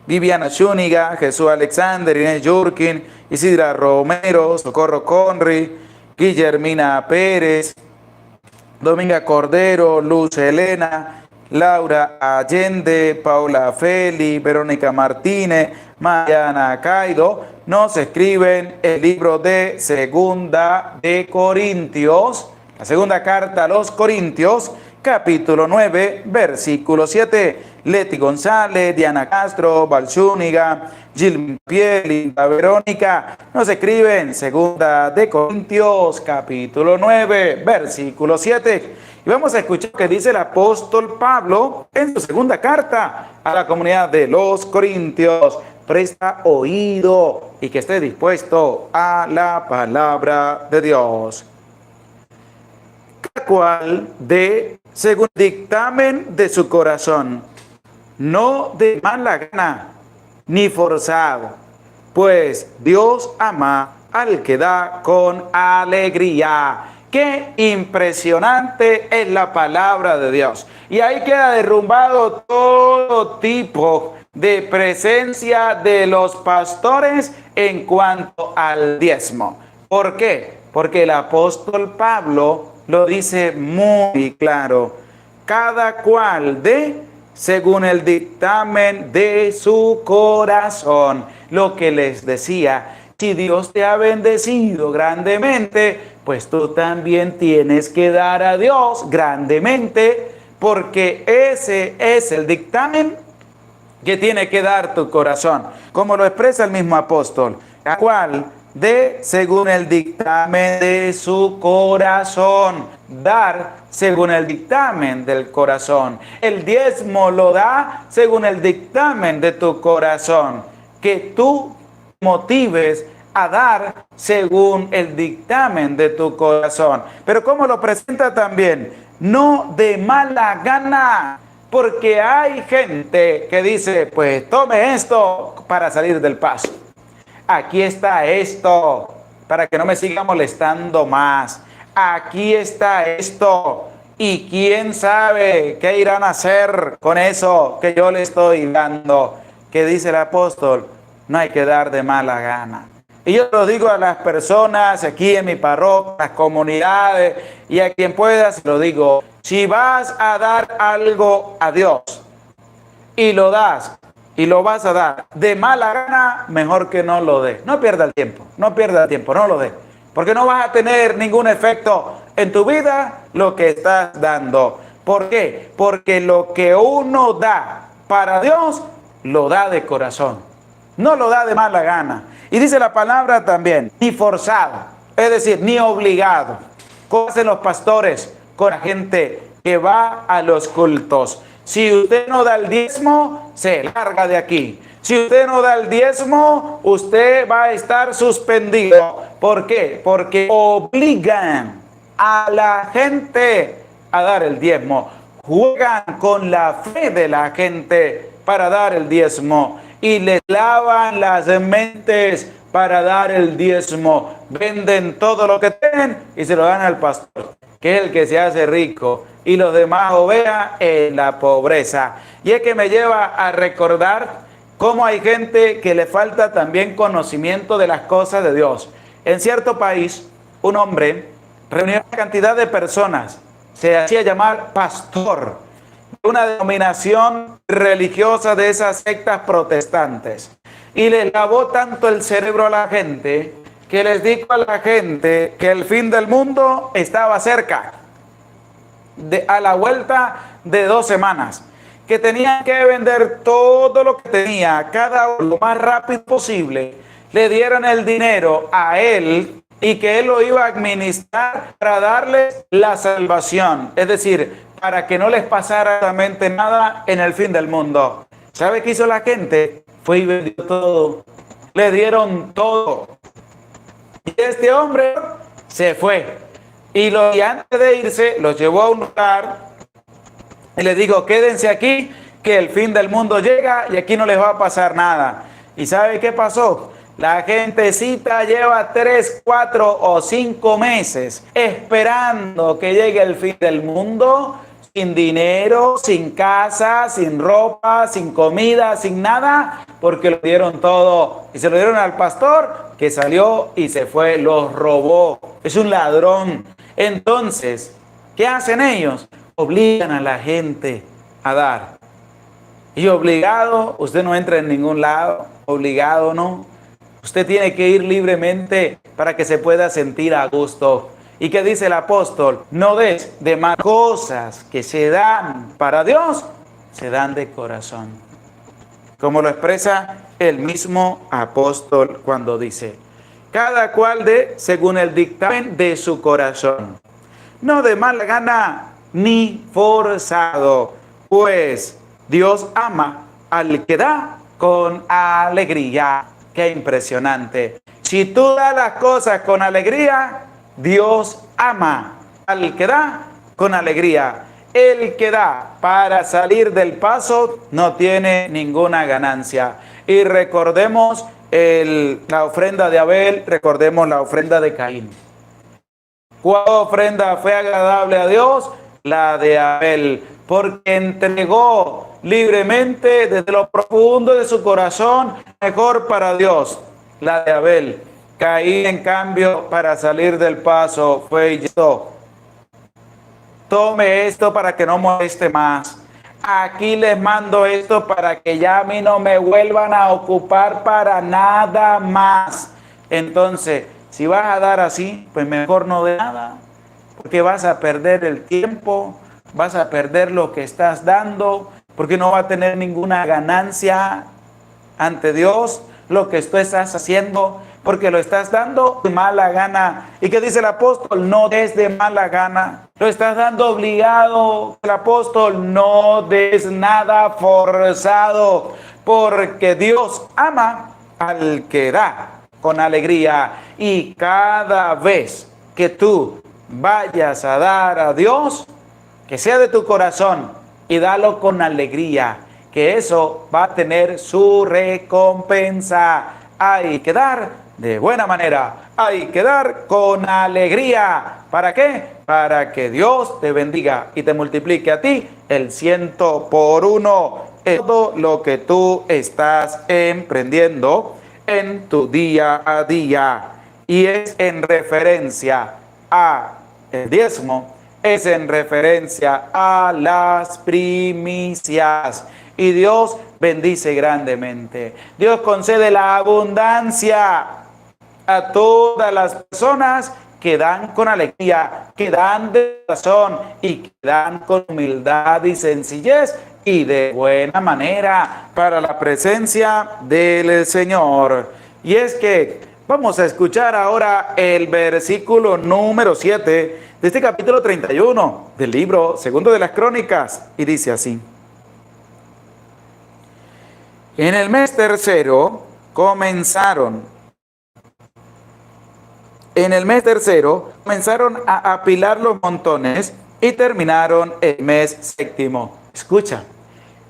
Viviana Zúñiga, Jesús Alexander, Inés Yurkin, Isidra Romero, Socorro Conry, Guillermina Pérez, Dominga Cordero, Luz Elena, Laura Allende, Paula Feli, Verónica Martínez, Mariana Caido, nos escriben el libro de Segunda de Corintios, la segunda carta a los Corintios, capítulo 9, versículo 7. Leti González, Diana Castro, Balzúñiga, Gil Piel, Verónica, nos escriben Segunda de Corintios, capítulo 9, versículo 7. Y vamos a escuchar qué dice el apóstol Pablo en su segunda carta a la comunidad de los Corintios. Presta oído y que esté dispuesto a la palabra de Dios. Cada cual dé según el dictamen de su corazón, no de mala gana, ni forzado, pues Dios ama al que da con alegría. Qué impresionante es la palabra de Dios. Y ahí queda derrumbado todo tipo de presencia de los pastores en cuanto al diezmo. ¿Por qué? Porque el apóstol Pablo lo dice muy claro. Cada cual dé según el dictamen de su corazón. Lo que les decía, si Dios te ha bendecido grandemente, pues tú también tienes que dar a Dios grandemente, porque ese es el dictamen que tiene que dar tu corazón, como lo expresa el mismo apóstol, la cual dé según el dictamen de su corazón, dar según el dictamen del corazón. El diezmo lo da según el dictamen de tu corazón, que tú motives a dar según el dictamen de tu corazón. Pero ¿cómo lo presenta también? No de mala gana. Porque hay gente que dice, pues tome esto para salir del paso. Aquí está esto, para que no me siga molestando más. Aquí está esto. Y quién sabe qué irán a hacer con eso que yo le estoy dando. Que dice el apóstol, no hay que dar de mala gana. Y yo lo digo a las personas aquí en mi parroquia, las comunidades y a quien pueda, se lo digo. Si vas a dar algo a Dios y lo das y lo vas a dar de mala gana, mejor que no lo des. No pierda el tiempo, no pierda el tiempo, no lo des. Porque no vas a tener ningún efecto en tu vida lo que estás dando. ¿Por qué? Porque lo que uno da para Dios, lo da de corazón. No lo da de mala gana. Y dice la palabra también, ni forzado, es decir, ni obligado. ¿Cómo hacen los pastores con la gente que va a los cultos? Si usted no da el diezmo, se larga de aquí. Si usted no da el diezmo, usted va a estar suspendido. ¿Por qué? Porque obligan a la gente a dar el diezmo. Juegan con la fe de la gente para dar el diezmo. Y les lavan las mentes para dar el diezmo. Venden todo lo que tienen y se lo dan al pastor, que es el que se hace rico, y los demás ovejas en la pobreza. Y es que me lleva a recordar cómo hay gente que le falta también conocimiento de las cosas de Dios. En cierto país, un hombre reunió una cantidad de personas, se hacía llamar pastor, una denominación religiosa de esas sectas protestantes, y les lavó tanto el cerebro a la gente que les dijo a la gente que el fin del mundo estaba cerca, a la vuelta de 2 semanas, que tenían que vender todo lo que tenía, cada uno lo más rápido posible. Le dieron el dinero a él y que él lo iba a administrar para darles la salvación, es decir, para que no les pasara absolutamente nada en el fin del mundo. ¿Sabe qué hizo la gente? Fue y vendió todo. Le dieron todo. Y este hombre se fue. Y antes de irse, los llevó a un lugar y les dijo, quédense aquí, que el fin del mundo llega y aquí no les va a pasar nada. ¿Y sabe qué pasó? La gentecita lleva 3, 4 o 5 meses esperando que llegue el fin del mundo, sin dinero, sin casa, sin ropa, sin comida, sin nada, porque lo dieron todo. Y se lo dieron al pastor, que salió y se fue, los robó. Es un ladrón. Entonces, ¿qué hacen ellos? Obligan a la gente a dar. Y obligado, usted no entra en ningún lado, obligado no. Usted tiene que ir libremente para que se pueda sentir a gusto. ¿Y qué dice el apóstol? No des de más cosas que se dan para Dios, se dan de corazón. Como lo expresa el mismo apóstol cuando dice, cada cual dé según el dictamen de su corazón, no de mala gana ni forzado, pues Dios ama al que da con alegría. ¡Qué impresionante! Si tú das las cosas con alegría, Dios ama al que da con alegría. El que da para salir del paso no tiene ninguna ganancia. Y recordemos la ofrenda de Abel, recordemos la ofrenda de Caín. ¿Cuál ofrenda fue agradable a Dios? La de Abel, porque entregó libremente desde lo profundo de su corazón, mejor para Dios, la de Abel. Caín, en cambio, para salir del paso, fue y dijo, tome esto para que no moleste más. Aquí les mando esto para que ya a mí no me vuelvan a ocupar para nada más. Entonces, si vas a dar así, pues mejor no de nada, porque vas a perder el tiempo, vas a perder lo que estás dando, porque no va a tener ninguna ganancia ante Dios lo que tú estás haciendo, porque lo estás dando de mala gana. ¿Y qué dice el apóstol? No des de mala gana. Lo estás dando obligado. El apóstol, no des nada forzado, porque Dios ama al que da con alegría. Y cada vez que tú vayas a dar a Dios, que sea de tu corazón y dalo con alegría, que eso va a tener su recompensa. Hay que dar de buena manera, hay que dar con alegría. ¿Para qué? Para que Dios te bendiga y te multiplique a ti el 100 por 1 en todo lo que tú estás emprendiendo en tu día a día. Y es en referencia a el diezmo, es en referencia a las primicias. Y Dios bendice grandemente. Dios concede la abundancia a todas las personas que dan con alegría, que dan de corazón y que dan con humildad y sencillez y de buena manera para la presencia del Señor. Y es que vamos a escuchar ahora el versículo número 7 de este capítulo 31 del libro segundo de las Crónicas, y dice así. En el mes tercero comenzaron a apilar los montones y terminaron el mes séptimo. Escucha,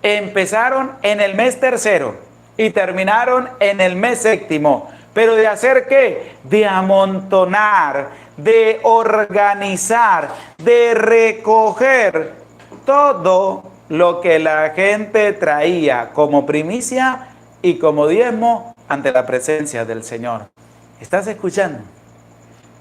empezaron en el mes tercero y terminaron en el mes séptimo. ¿Pero de hacer qué? De amontonar, de organizar, de recoger todo lo que la gente traía como primicia y como diezmo ante la presencia del Señor. ¿Estás escuchando?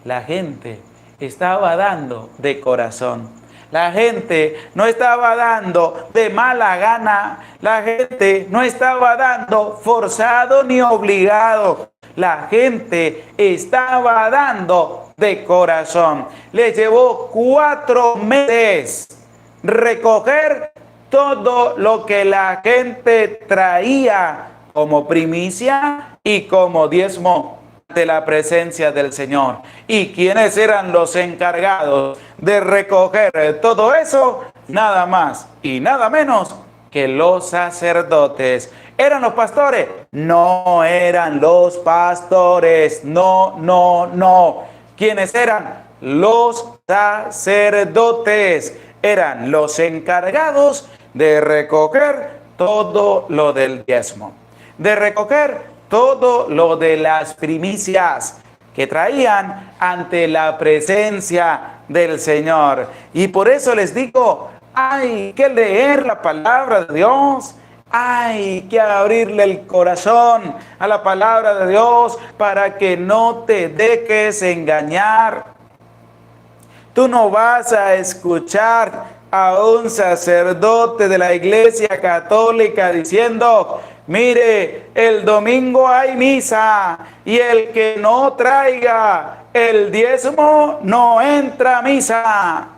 La gente estaba dando de corazón. La gente no estaba dando de mala gana. La gente no estaba dando forzado ni obligado. La gente estaba dando de corazón. Le llevó 4 meses recoger todo lo que la gente traía como primicia y como diezmo de la presencia del Señor. ¿Y quiénes eran los encargados de recoger todo eso? Nada más y nada menos que los sacerdotes. ¿Eran los pastores? No eran los pastores. No. ¿Quiénes eran? Los sacerdotes. Eran los encargados de recoger todo lo del diezmo, de recoger todo lo de las primicias que traían ante la presencia del Señor. Y por eso les digo, hay que leer la palabra de Dios, hay que abrirle el corazón a la palabra de Dios para que no te dejes engañar. Tú no vas a escuchar a un sacerdote de la Iglesia Católica diciendo: mire, el domingo hay misa y el que no traiga el diezmo no entra a misa.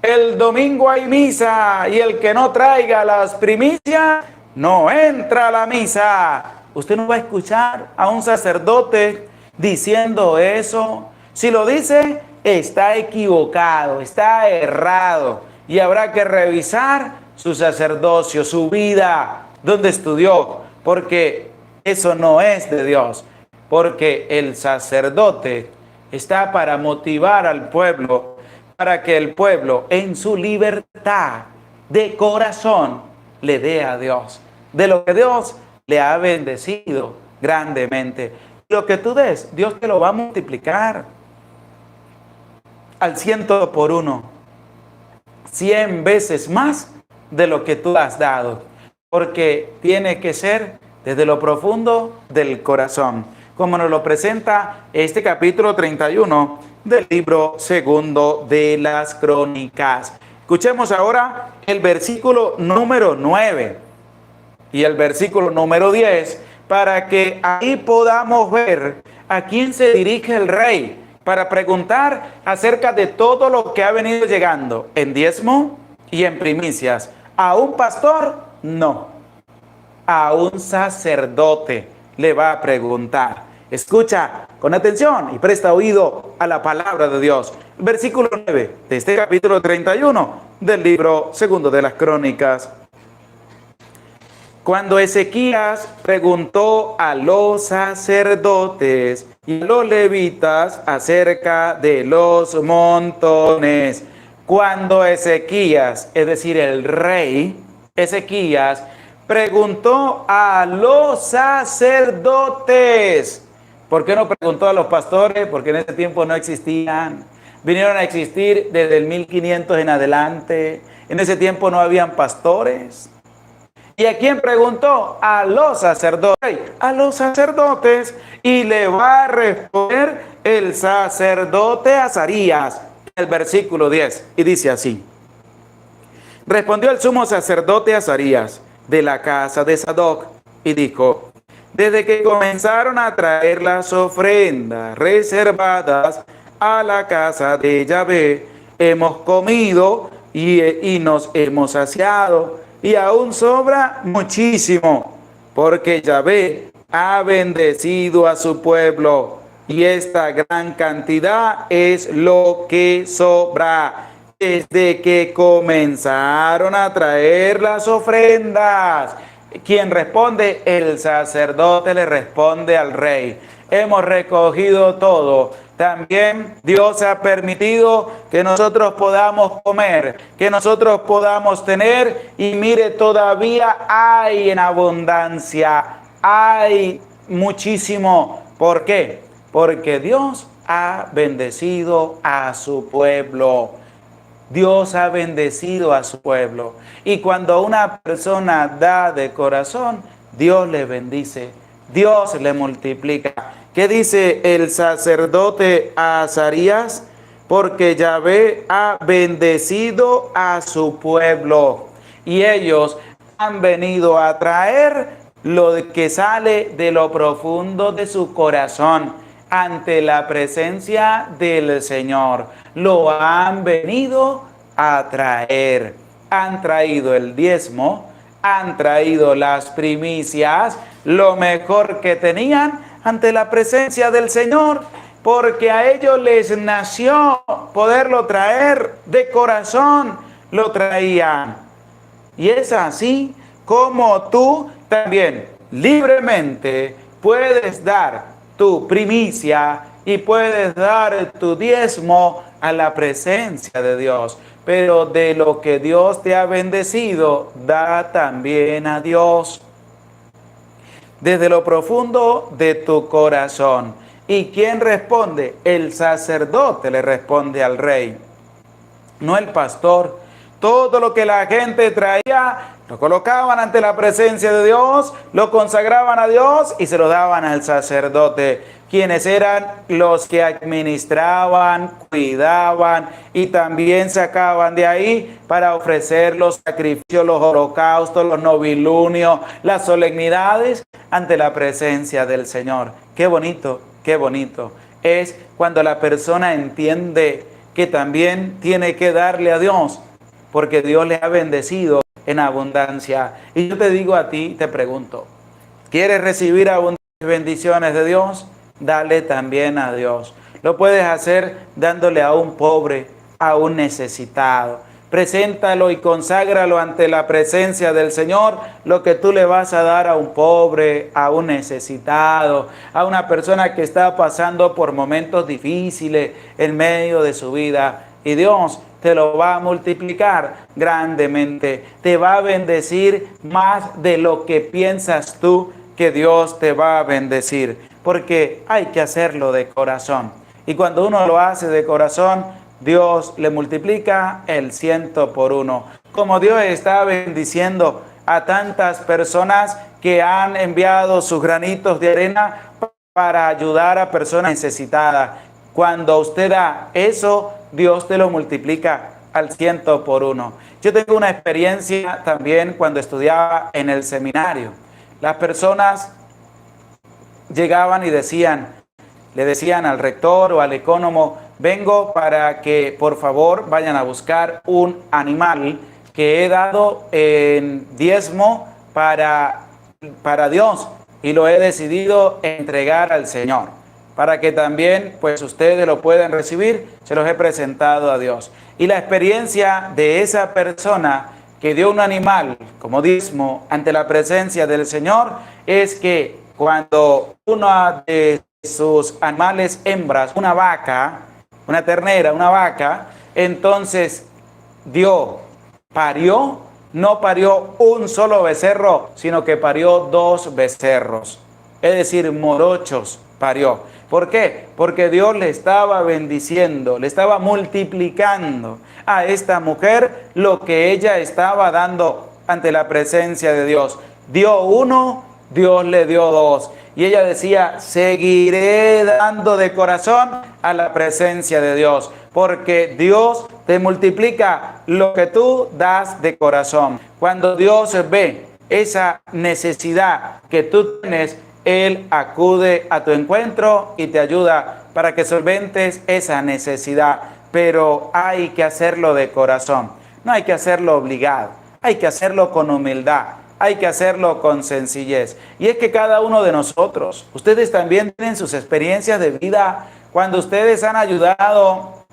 El domingo hay misa y el que no traiga las primicias no entra a la misa. Usted no va a escuchar a un sacerdote diciendo eso. Si lo dice, está equivocado, está errado. Y habrá que revisar su sacerdocio, su vida, donde estudió, porque eso no es de Dios. Porque el sacerdote está para motivar al pueblo, para que el pueblo en su libertad de corazón le dé a Dios, de lo que Dios le ha bendecido grandemente. Lo que tú des, Dios te lo va a multiplicar al 100 por 1, 100 veces más de lo que tú has dado, porque tiene que ser desde lo profundo del corazón, como nos lo presenta este capítulo 31 del libro segundo de las Crónicas. Escuchemos ahora el versículo número 9 y el versículo número 10, para que ahí podamos ver a quién se dirige el rey, para preguntar acerca de todo lo que ha venido llegando en diezmo y en primicias. ¿A un pastor? No. A un sacerdote le va a preguntar. Escucha con atención y presta oído a la palabra de Dios. Versículo 9 de este capítulo 31 del libro segundo de las Crónicas. Cuando Ezequías preguntó a los sacerdotes y a los levitas acerca de los montones, cuando Ezequías, es decir, el rey Ezequías, preguntó a los sacerdotes. ¿Por qué no preguntó a los pastores? Porque en ese tiempo no existían. Vinieron a existir desde el 1500 en adelante. En ese tiempo no habían pastores. ¿Y a quién preguntó? A los sacerdotes. A los sacerdotes. Y le va a responder el sacerdote Azarías, el versículo 10. Y dice así: respondió el sumo sacerdote Azarías de la casa de Sadoc y dijo: desde que comenzaron a traer las ofrendas reservadas a la casa de Yahvé, hemos comido y nos hemos saciado, y aún sobra muchísimo, porque Yahvé ha bendecido a su pueblo, y esta gran cantidad es lo que sobra. Desde que comenzaron a traer las ofrendas. ¿Quién responde? El sacerdote le responde al rey: hemos recogido todo. También Dios ha permitido que nosotros podamos comer, que nosotros podamos tener, y mire, todavía hay en abundancia, hay muchísimo. ¿Por qué? Porque Dios ha bendecido a su pueblo. Dios ha bendecido a su pueblo. Y cuando una persona da de corazón, Dios le bendice, Dios le multiplica. ¿Qué dice el sacerdote Azarías? Porque Yahvé ha bendecido a su pueblo. Y ellos han venido a traer lo que sale de lo profundo de su corazón ante la presencia del Señor. Lo han venido a traer. Han traído el diezmo, han traído las primicias, lo mejor que tenían ante la presencia del Señor, porque a ellos les nació poderlo traer de corazón, lo traían. Y es así como tú también libremente puedes dar tu primicia y puedes dar tu diezmo a la presencia de Dios. Pero de lo que Dios te ha bendecido, da también a Dios desde lo profundo de tu corazón. ¿Y quién responde? El sacerdote le responde al rey, no el pastor, Todo lo que la gente traía, lo colocaban ante la presencia de Dios, lo consagraban a Dios y se lo daban al sacerdote, quienes eran los que administraban, cuidaban y también sacaban de ahí para ofrecer los sacrificios, los holocaustos, los novilunios, las solemnidades ante la presencia del Señor. Qué bonito es cuando la persona entiende que también tiene que darle a Dios, porque Dios le ha bendecido en abundancia. Y yo te digo a ti, te pregunto, ¿quieres recibir abundantes bendiciones de Dios? Dale también a Dios. Lo puedes hacer dándole a un pobre, a un necesitado. Preséntalo y conságralo ante la presencia del Señor, lo que tú le vas a dar a un pobre, a un necesitado, a una persona que está pasando por momentos difíciles en medio de su vida. Y Dios te lo va a multiplicar grandemente, te va a bendecir más de lo que piensas tú que Dios te va a bendecir, porque hay que hacerlo de corazón. Y cuando uno lo hace de corazón, Dios le multiplica el 100 por 1. Como Dios está bendiciendo a tantas personas que han enviado sus granitos de arena para ayudar a personas necesitadas. Cuando usted da eso, Dios te lo multiplica al 100 por 1. Yo tengo una experiencia también cuando estudiaba en el seminario. Las personas llegaban y le decían al rector o al ecónomo: vengo para que por favor vayan a buscar un animal que he dado en diezmo para Dios y lo he decidido entregar al Señor, para que también pues ustedes lo puedan recibir. Se los he presentado a Dios. Y la experiencia de esa persona que dio un animal como diezmo ante la presencia del Señor es que cuando una de sus animales hembras, una vaca, una ternera, una vaca, entonces parió, no parió un solo becerro, sino que parió 2 becerros, es decir, morochos parió. ¿Por qué? Porque Dios le estaba bendiciendo, le estaba multiplicando a esta mujer lo que ella estaba dando ante la presencia de Dios. Dio 1, Dios le dio 2. Y ella decía: seguiré dando de corazón a la presencia de Dios, porque Dios te multiplica lo que tú das de corazón. Cuando Dios ve esa necesidad que tú tienes, Él acude a tu encuentro y te ayuda para que solventes esa necesidad. Pero hay que hacerlo de corazón, no hay que hacerlo obligado, hay que hacerlo con humildad. Hay que hacerlo con sencillez. Y es que cada uno de nosotros, ustedes también tienen sus experiencias de vida. Cuando ustedes han ayudado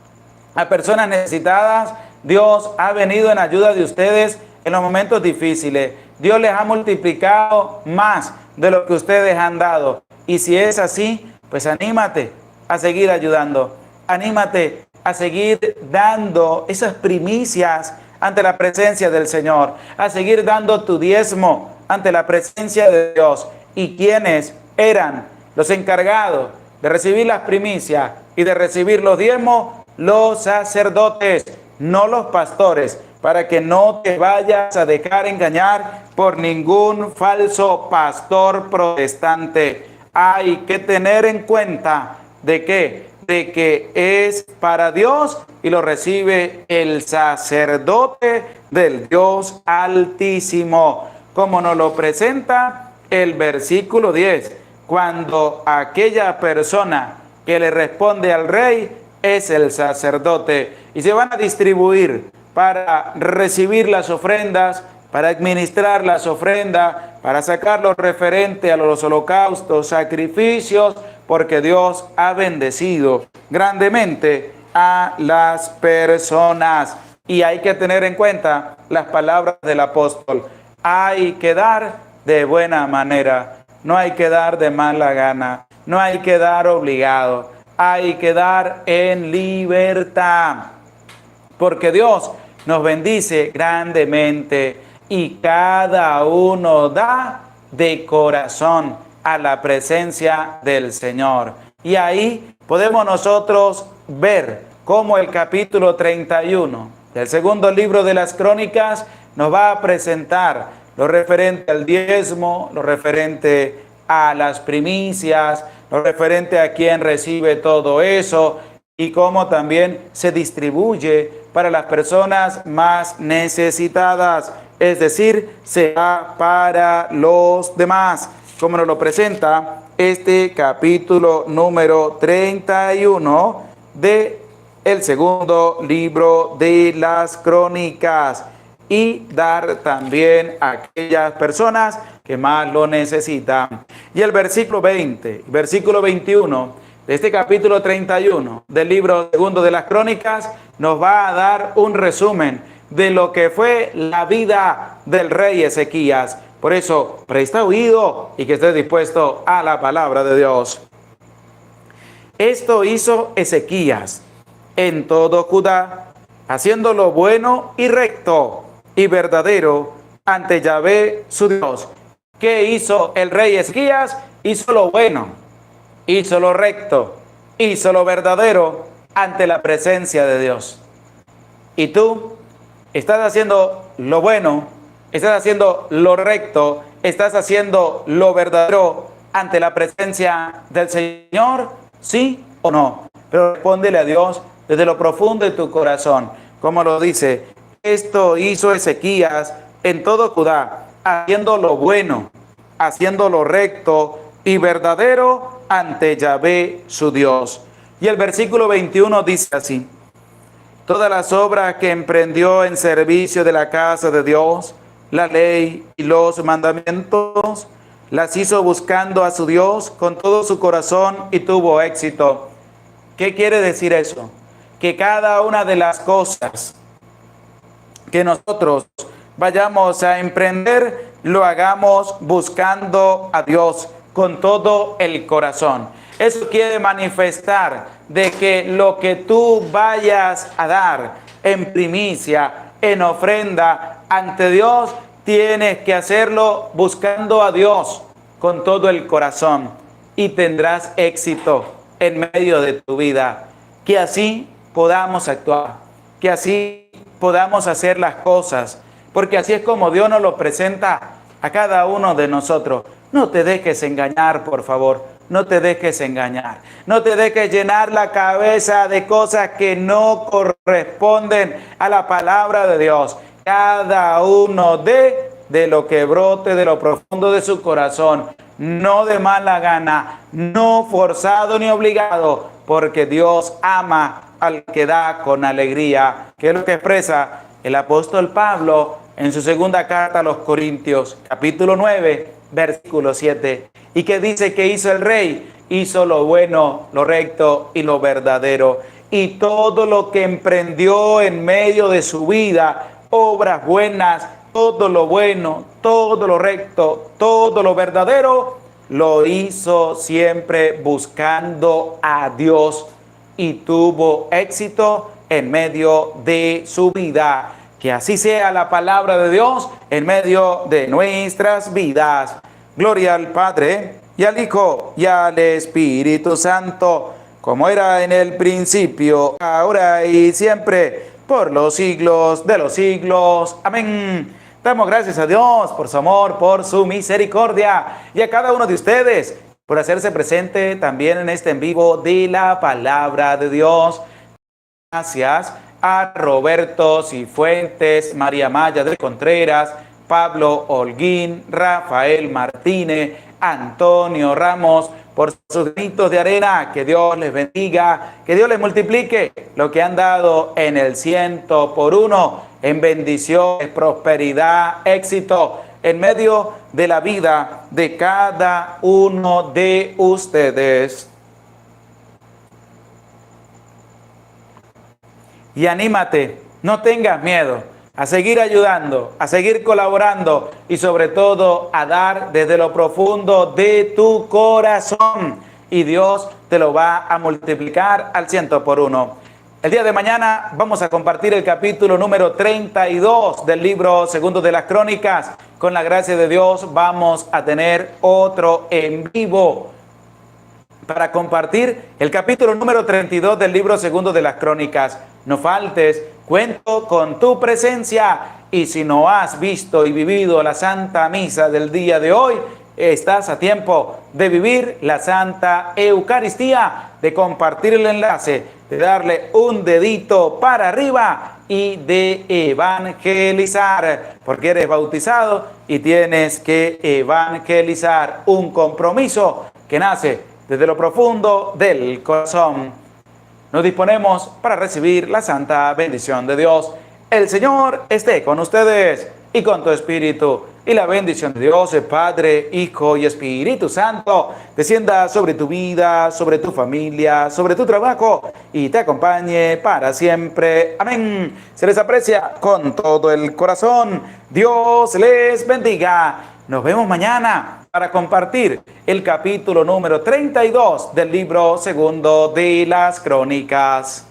a personas necesitadas, Dios ha venido en ayuda de ustedes en los momentos difíciles. Dios les ha multiplicado más de lo que ustedes han dado. Y si es así, pues anímate a seguir ayudando. Anímate a seguir dando esas primicias ante la presencia del Señor, a seguir dando tu diezmo ante la presencia de Dios. ¿Y quiénes eran los encargados de recibir las primicias y de recibir los diezmos? Los sacerdotes, no los pastores, para que no te vayas a dejar engañar por ningún falso pastor protestante. Hay que tener en cuenta de que es para Dios y lo recibe el sacerdote del Dios Altísimo, como nos lo presenta el versículo 10, cuando aquella persona que le responde al rey es el sacerdote, y se van a distribuir para recibir las ofrendas, para administrar las ofrendas, para sacar lo referente a los holocaustos, sacrificios, porque Dios ha bendecido grandemente a las personas. Y hay que tener en cuenta las palabras del apóstol. Hay que dar de buena manera, no hay que dar de mala gana, no hay que dar obligado, hay que dar en libertad, porque Dios nos bendice grandemente y cada uno da de corazón a la presencia del Señor. Y ahí podemos nosotros ver cómo el capítulo 31 del segundo libro de las Crónicas, nos va a presentar lo referente al diezmo, lo referente a las primicias, lo referente a quién recibe todo eso y cómo también se distribuye para las personas más necesitadas, es decir, se da para los demás, como nos lo presenta este capítulo número 31 de el segundo libro de las Crónicas, y dar también a aquellas personas que más lo necesitan. Y el versículo 20, versículo 21 de este capítulo 31 del libro segundo de las Crónicas nos va a dar un resumen de lo que fue la vida del rey Ezequías. Por eso, presta oído y que estés dispuesto a la palabra de Dios. Esto hizo Ezequías en todo Judá, haciendo lo bueno y recto y verdadero ante Yahvé su Dios. ¿Qué hizo el rey Ezequías? Hizo lo bueno, hizo lo recto, hizo lo verdadero ante la presencia de Dios. ¿Y tú estás haciendo lo bueno? ¿Estás haciendo lo recto? ¿Estás haciendo lo verdadero ante la presencia del Señor? ¿Sí o no? Pero respóndele a Dios desde lo profundo de tu corazón. Como lo dice, esto hizo Ezequías en todo Judá, haciendo lo bueno, haciendo lo recto y verdadero ante Yahvé su Dios. Y el versículo 21 dice así: todas las obras que emprendió en servicio de la casa de Dios, la ley y los mandamientos, las hizo buscando a su Dios con todo su corazón y tuvo éxito. ¿Qué quiere decir eso? Que cada una de las cosas que nosotros vayamos a emprender, lo hagamos buscando a Dios con todo el corazón. Eso quiere manifestar de que lo que tú vayas a dar en primicia, en ofrenda ante Dios, tienes que hacerlo buscando a Dios con todo el corazón y tendrás éxito en medio de tu vida. Que así podamos actuar, que así podamos hacer las cosas, porque así es como Dios nos lo presenta a cada uno de nosotros. No te dejes engañar, por favor, no te dejes engañar, no te dejes llenar la cabeza de cosas que no corresponden a la palabra de Dios. Cada uno de lo que brote de lo profundo de su corazón, no de mala gana, no forzado ni obligado, porque Dios ama al que da con alegría, que es lo que expresa el apóstol Pablo en su segunda carta a los Corintios, capítulo 9, versículo 7. ¿Y qué dice que hizo el rey? Hizo lo bueno, lo recto y lo verdadero. Y todo lo que emprendió en medio de su vida, obras buenas, todo lo bueno, todo lo recto, todo lo verdadero, lo hizo siempre buscando a Dios y tuvo éxito en medio de su vida. Que así sea la palabra de Dios en medio de nuestras vidas. Gloria al Padre, y al Hijo, y al Espíritu Santo, como era en el principio, ahora y siempre, por los siglos de los siglos. Amén. Damos gracias a Dios por su amor, por su misericordia, y a cada uno de ustedes por hacerse presente también en este en vivo de la palabra de Dios. Gracias a Roberto Cifuentes, María Maya de Contreras, Pablo Holguín, Rafael Martínez, Antonio Ramos, por sus granitos de arena. Que Dios les bendiga, que Dios les multiplique lo que han dado en el 100 por 1, en bendiciones, prosperidad, éxito, en medio de la vida de cada uno de ustedes. Y anímate, no tengas miedo a seguir ayudando, a seguir colaborando y sobre todo a dar desde lo profundo de tu corazón. Y Dios te lo va a multiplicar al 100 por 1. El día de mañana vamos a compartir el capítulo número 32 del libro segundo de las Crónicas. Con la gracia de Dios vamos a tener otro en vivo para compartir el capítulo número 32 del libro segundo de las Crónicas. No faltes, Cuento con tu presencia y si no has visto y vivido la Santa Misa del día de hoy, estás a tiempo de vivir la Santa Eucaristía, de compartir el enlace, de darle un dedito para arriba y de evangelizar, porque eres bautizado y tienes que evangelizar, un compromiso que nace desde lo profundo del corazón. Nos disponemos para recibir la santa bendición de Dios. El Señor esté con ustedes y con tu espíritu. Y la bendición de Dios, el Padre, Hijo y Espíritu Santo, descienda sobre tu vida, sobre tu familia, sobre tu trabajo y te acompañe para siempre. Amén. Se les aprecia con todo el corazón. Dios les bendiga. Nos vemos mañana para compartir el capítulo número 32 del libro segundo de las Crónicas.